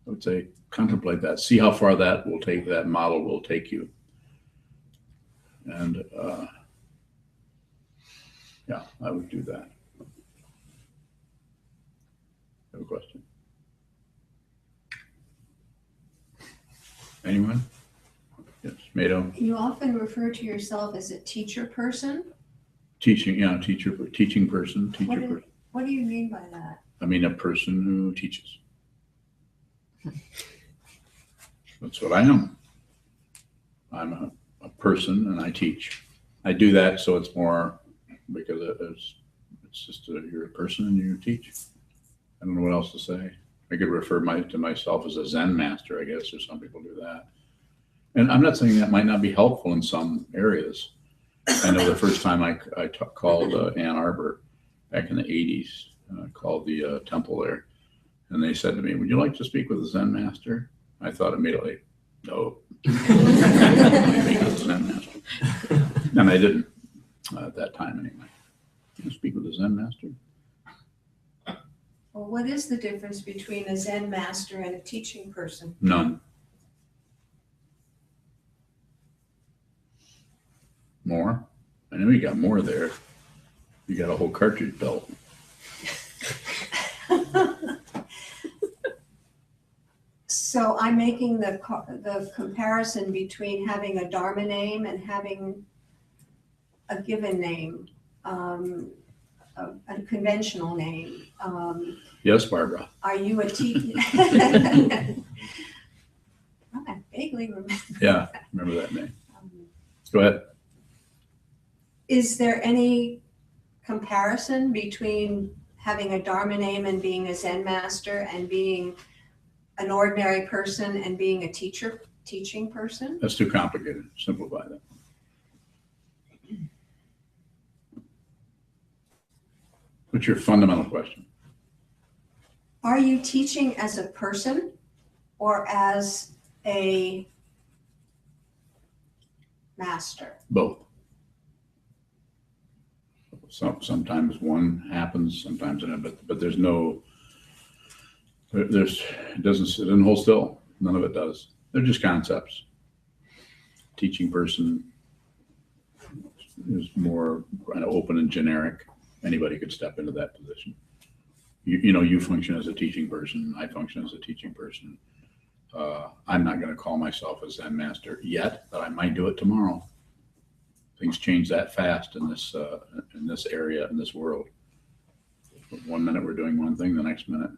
I would say contemplate that, see how far that model will take you. And yeah, I would do that. Have a question? Anyone? Yes, Mado. You often refer to yourself as a teacher person. Teaching person. What do you mean by that? I mean a person who teaches. That's what I am. I'm a person and I teach. I do that so it's more because it's just you're a person and you teach. I don't know what else to say. I could refer to myself as a Zen master, I guess, or some people do that. And I'm not saying that might not be helpful in some areas. I know the first time I called Ann Arbor back in the 80s, called the temple there, and they said to me, would you like to speak with a Zen master? I thought immediately, no. Speak with a Zen master. And I didn't at that time anyway. Can you speak with a Zen master? Well, what is the difference between a Zen master and a teaching person? None. More? I know you got more there. You got a whole cartridge belt. So I'm making the comparison between having a Dharma name and having a given name, a conventional name. Yes, Barbara. Are you a teacher? I vaguely remember. Yeah, remember that name. Go ahead. Is there any comparison between having a Dharma name and being a Zen master and being an ordinary person and being a teaching person? That's too complicated. Simplify that. What's your fundamental question? Are you teaching as a person or as a master? Both. Sometimes one happens, sometimes another, but there's no, it doesn't hold still. None of it does. They're just concepts. Teaching person is more kind of open and generic. Anybody could step into that position. You function as a teaching person. I function as a teaching person. I'm not going to call myself a Zen master yet, but I might do it tomorrow. Things change that fast in this area, in this world. 1 minute we're doing one thing, the next minute.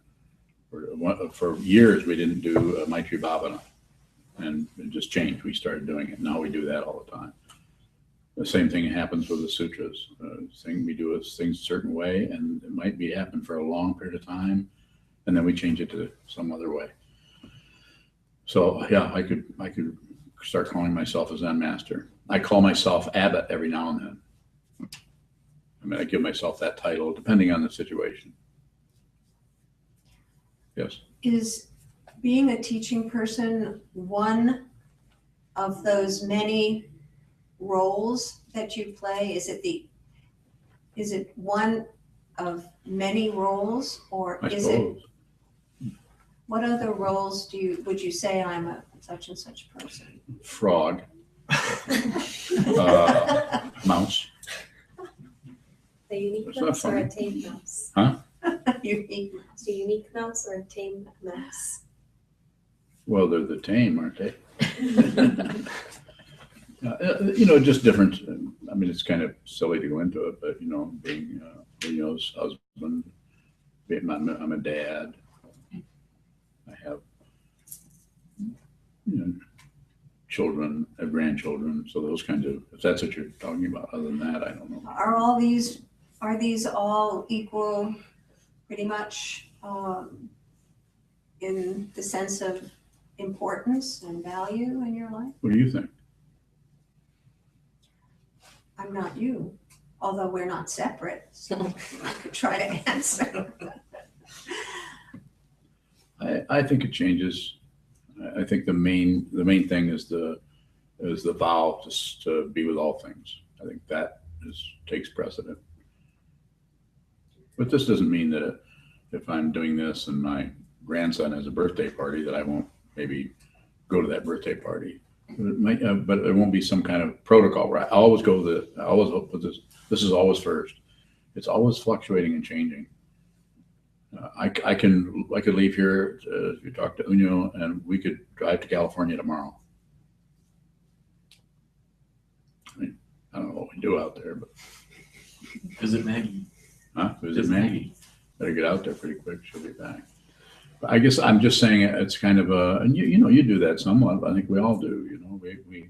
For years we didn't do Maitri Bhavana, and it just changed. We started doing it. Now we do that all the time. The same thing happens with the sutras. We do things a certain way, and it might be happen for a long period of time, and then we change it to some other way. So yeah, I could start calling myself a Zen master. I call myself abbot every now and then. I mean, I give myself that title depending on the situation. Yes. Is being a teaching person one of those many roles that you play? Is it one of many roles, or I is suppose. it, what other roles would you say I'm a such and such person? Frog. Mouse. A unique That's not mouse or a funny. tame mouse? Unique. A unique mouse or a tame mouse? Well, they're the tame, aren't they? Just different. I mean, it's kind of silly to go into it, but being Leo's husband, I'm a dad. I have children, I have grandchildren. So those kinds of, if that's what you're talking about. Other than that, I don't know. Are these all equal, pretty much, in the sense of importance and value in your life? What do you think? I'm not you, although we're not separate, so I could try to answer. I think it changes. I think the main thing is the vow to be with all things. I think that takes precedent. But this doesn't mean that if I'm doing this and my grandson has a birthday party, that I won't maybe go to that birthday party. But it won't be some kind of protocol, right? I always hope with this is always first. It's always fluctuating and changing. I could leave here if you talk to Unyo, and we could drive to California tomorrow. I mean, I don't know what we do out there, but Visit Maggie. visit Maggie. Better get out there pretty quick. She'll be back. But I guess I'm just saying it's kind of and you do that somewhat. I think we all do. We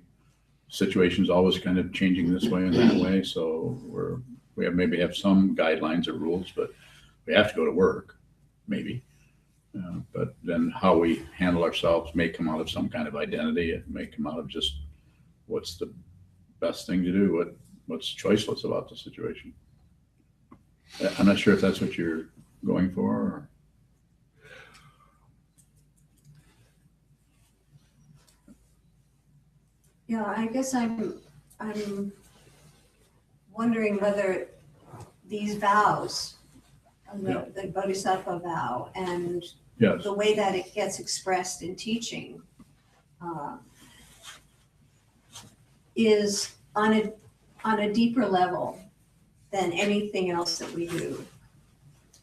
situations always kind of changing this way and that way. So we maybe have some guidelines or rules, but we have to go to work, maybe. But then how we handle ourselves may come out of some kind of identity. It may come out of just what's the best thing to do, what's choiceless about the situation. I'm not sure if that's what you're going for. Or... Yeah, I guess I'm wondering whether these vows the Bodhisattva vow, and Yes. the way that it gets expressed in teaching is on a deeper level than anything else that we do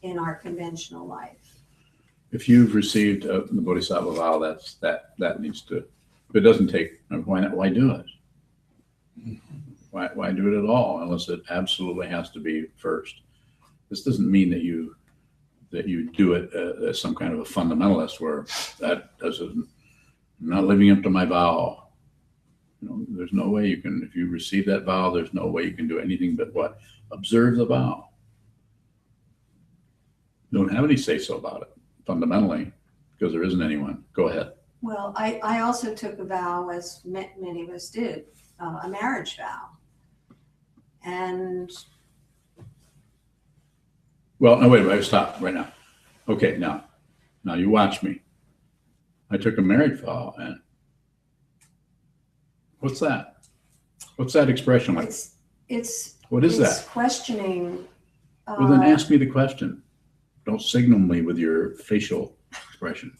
in our conventional life. If you've received the Bodhisattva vow, that needs to, if it doesn't take, why do it? Why do it at all unless it absolutely has to be first? This doesn't mean that you do it as some kind of a fundamentalist where that doesn't, I'm not living up to my vow. There's no way you can, if you receive that vow, there's no way you can do anything but what? Observe the vow. You don't have any say-so about it, fundamentally, because there isn't anyone. Go ahead. Well, I also took a vow, as many of us did, a marriage vow. And Well, no, wait, stop right now. Okay, now you watch me. I took a marriage vow, and what's that? What's that expression like? it's What is it's that? questioning. Well, then ask me the question. Don't signal me with your facial expression.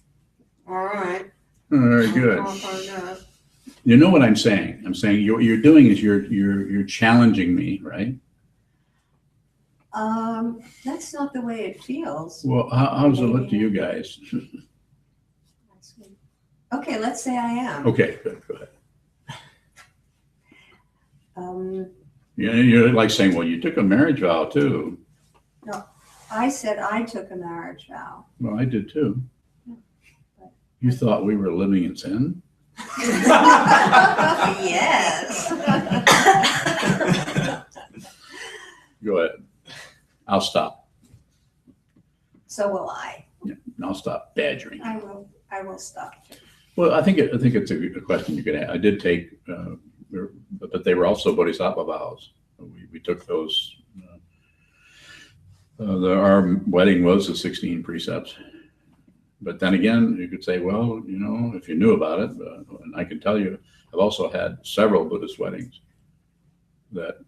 All right. Very good. I'll find out. You know what I'm saying? I'm saying what you're doing is you're challenging me, right? That's not the way it feels. Well, how does it look to you guys? Okay, let's say I am. Okay, good. Go ahead. Yeah, You're like saying, well, you took a marriage vow too. I said I took a marriage vow. Well, I did too. You thought we were living in sin? Yes. Go ahead. I'll stop. So will I. Yeah, and I'll stop badgering. I will stop. Well, I think it's a question you could ask. I did take, but they were also bodhisattva vows. We took those. Our wedding was the 16 precepts. But then again, you could say, well, if you knew about it, and I can tell you, I've also had several Buddhist weddings that,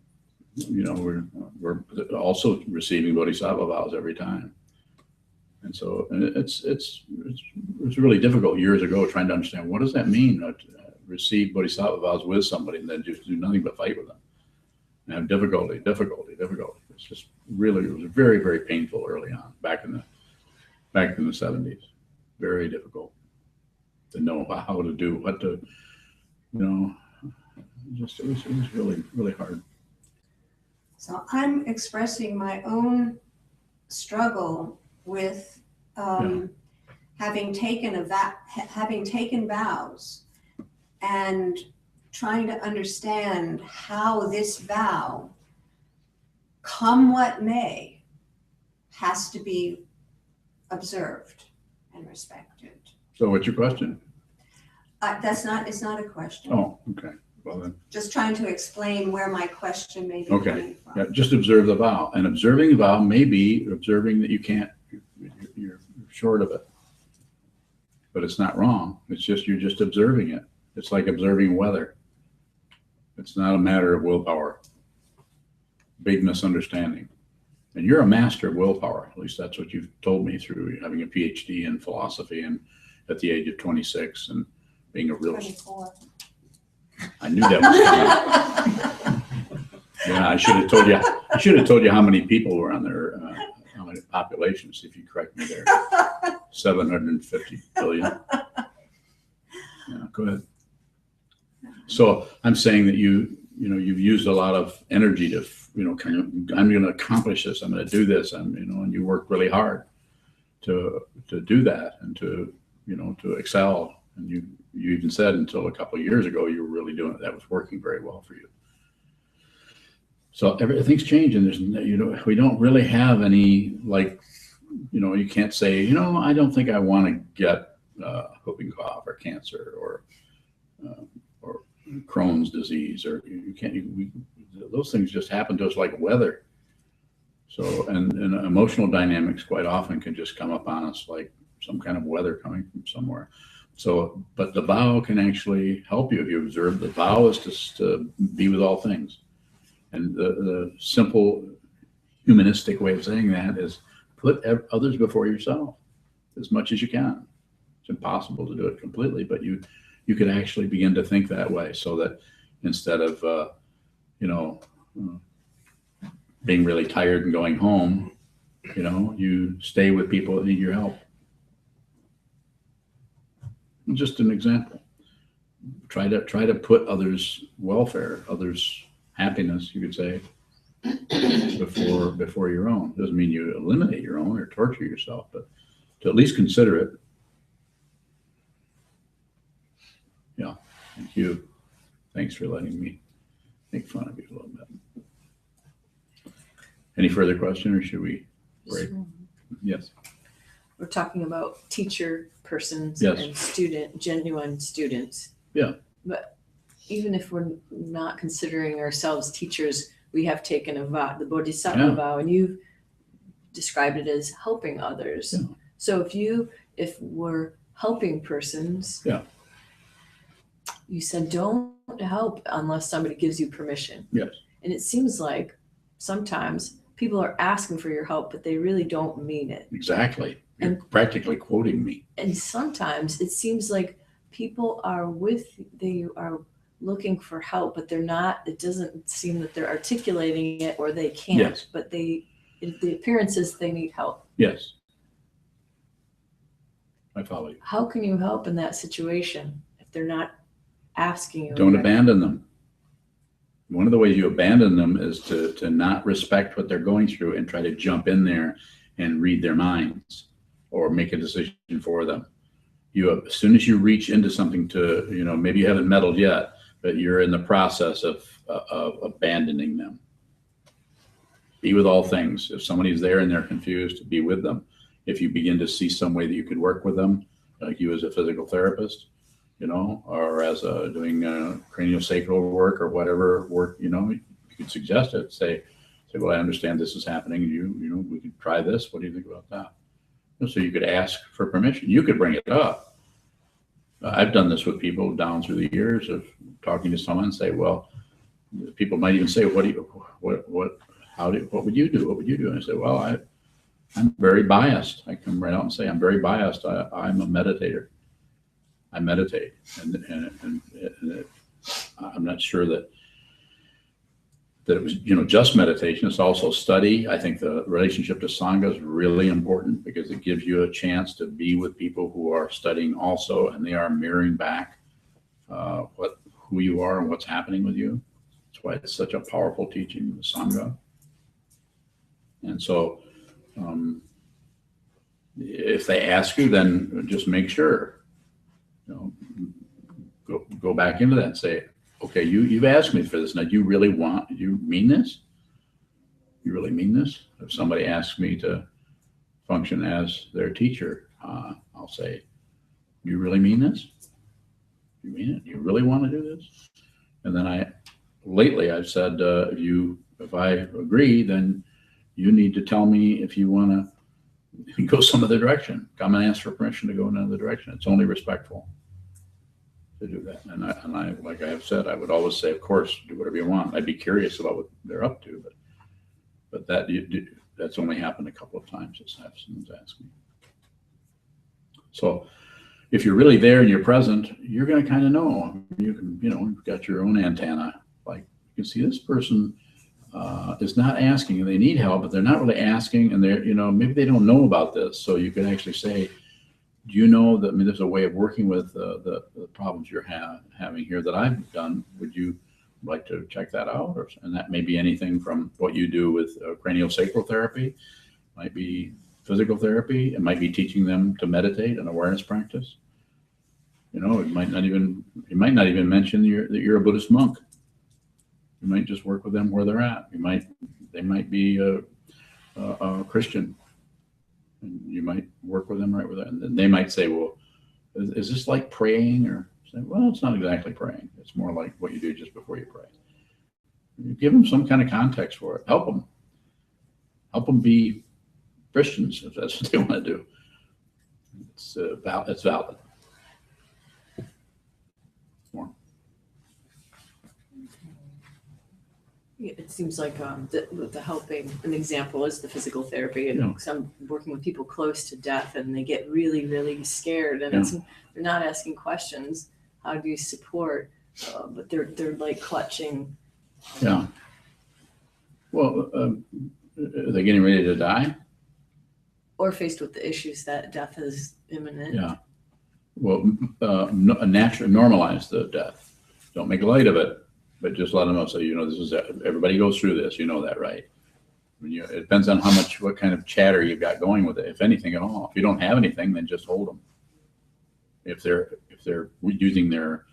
we're also receiving bodhisattva vows every time. And so it's really difficult years ago trying to understand, what does that mean to receive bodhisattva vows with somebody and then just do nothing but fight with them and have difficulty. It's just really, it was very, very painful early on, back in the 70s. Very difficult to know how to do, what to, it was really, really hard. So I'm expressing my own struggle with having taken vows and trying to understand how this vow, come what may, has to be observed and respected. So what's your question? It's not a question. Oh, okay. Well then. Just trying to explain where my question may be Okay. coming from. Yeah, just observe the vow. And observing the vow may be observing that you're short of it. But it's not wrong. It's just, you're just observing it. It's like observing weather. It's not a matter of willpower. Big misunderstanding. And you're a master of willpower. At least that's what you've told me through having a PhD in philosophy and at the age of 26 and being a real. 24. I knew that was coming. Yeah, I should have told you how many people were on their how many populations, if you correct me there. 750 billion. Yeah, go ahead. So I'm saying that you've used a lot of energy to, I'm going to accomplish this. I'm going to do this. And you work really hard to do that and to excel. And you even said until a couple of years ago, you were really doing it. That was working very well for you. So everything's changing. We don't really have any, you can't say, I don't think I want to get whooping cough or cancer or Crohn's disease, or you can't. Those things just happen to us like weather. So, and emotional dynamics quite often can just come upon us like some kind of weather coming from somewhere. So, but the vow can actually help you if you observe. The vow is just to be with all things. And the simple humanistic way of saying that is put others before yourself as much as you can. It's impossible to do it completely, but you could actually begin to think that way, so that instead of being really tired and going home, you stay with people that need your help. Just an example. Try to put others' welfare, others' happiness, you could say, before your own. Doesn't mean you eliminate your own or torture yourself, but to at least consider it. Yeah, thank you. Thanks for letting me make fun of you a little bit. Any further question, or should we break? Yes. We're talking about teacher persons Yes. and genuine students. Yeah. But even if we're not considering ourselves teachers, we have taken a vow, the Bodhisattva vow, and you've described it as helping others. Yeah. So if we're helping persons, Yeah. you said don't help unless somebody gives you permission. Yes. And it seems like sometimes people are asking for your help, but they really don't mean it. Exactly. You're practically quoting me. And sometimes it seems like people they are looking for help, but they're not, it doesn't seem that they're articulating it, or they can't, Yes. but the appearance is they need help. Yes. I follow you. How can you help in that situation if they're not asking you? Don't abandon them. One of the ways you abandon them is to not respect what they're going through and try to jump in there and read their minds or make a decision for them. As soon as you reach into something to, maybe you haven't meddled yet, but you're in the process of abandoning them. Be with all things. If somebody's there and they're confused, be with them. If you begin to see some way that you could work with them, like you as a physical therapist, or as doing craniosacral work or whatever work, you could suggest it. Say, well, I understand this is happening. We could try this. What do you think about that? So you could ask for permission. You could bring it up. I've done this with people down through the years of talking to someone and say, well, people might even say, what would you do? What would you do? And I say, well, I'm very biased. I come right out and say, I'm very biased. I'm a meditator. I meditate, and I'm not sure that it was just meditation. It's also study. I think the relationship to Sangha is really important because it gives you a chance to be with people who are studying also, and they are mirroring back who you are and what's happening with you. That's why it's such a powerful teaching, the Sangha. And so, if they ask you, then just make sure. Go back into that and say, okay, you've asked me for this. Now, you mean this? You really mean this? If somebody asks me to function as their teacher, I'll say, you really mean this? You mean it? You really want to do this? And then lately I've said, if I agree, then you need to tell me if you want to go some other direction. Come and ask for permission to go in another direction. It's only respectful to do that. And I, like I have said, I would always say, of course, do whatever you want. I'd be curious about what they're up to, but that's only happened a couple of times. Just have someone's asked me. So if you're really there and you're present, you're going to kind of know. You can, you've got your own antenna. Like you can see this person is not asking, and they need help, but they're not really asking, and they're, maybe they don't know about this. So you can actually say, do you know that, there's a way of working with the problems you're having here that I've done. Would you like to check that out? And that may be anything from what you do with craniosacral therapy, might be physical therapy. It might be teaching them to meditate and awareness practice. It might not even mention that you're a Buddhist monk. You might just work with them where they're at. They might be a Christian. And you might work with them right with that. And then they might say, well, is this like praying? Or say, well, it's not exactly praying. It's more like what you do just before you pray. You give them some kind of context for it. Help them be Christians if that's what they want to do. It's valid. More. It it seems like the helping, an example is the physical therapy. And Yeah. some working with people close to death and they get really, really scared and they're not asking questions. How do you support? But they're like clutching. Yeah. Well, are they getting ready to die? Or faced with the issues that death is imminent. Yeah. Well, normalize the death. Don't make light of it, but just let them know. So, this is, everybody goes through this. You know that, right? It depends on what kind of chatter you've got going with it, if anything at all. If you don't have anything, then just hold them. If they're using their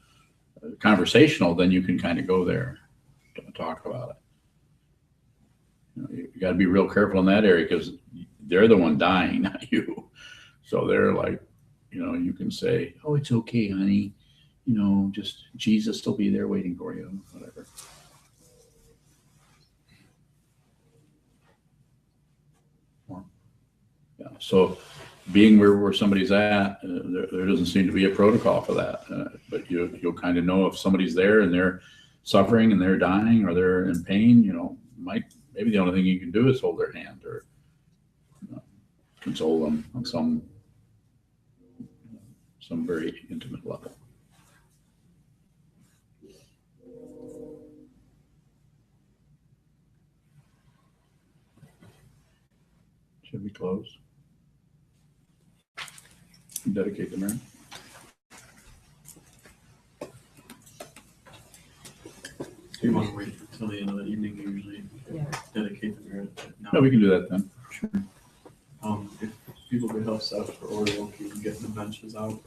conversational, then you can kind of go there to talk about it. You got to be real careful in that area because they're the one dying, not you. So they're like, you can say, "Oh, it's okay, honey. Just Jesus will be there waiting for you," whatever. Yeah. So being where somebody's at, there doesn't seem to be a protocol for that. But you'll kind of know if somebody's there and they're suffering and they're dying or they're in pain. Maybe the only thing you can do is hold their hand or console them on some very intimate level. Should we close? Dedicate the merit. Do you want to wait until the end of the evening, usually dedicate the merit? No, we can do that then. Sure. If people could help set up for order, we can get the benches out.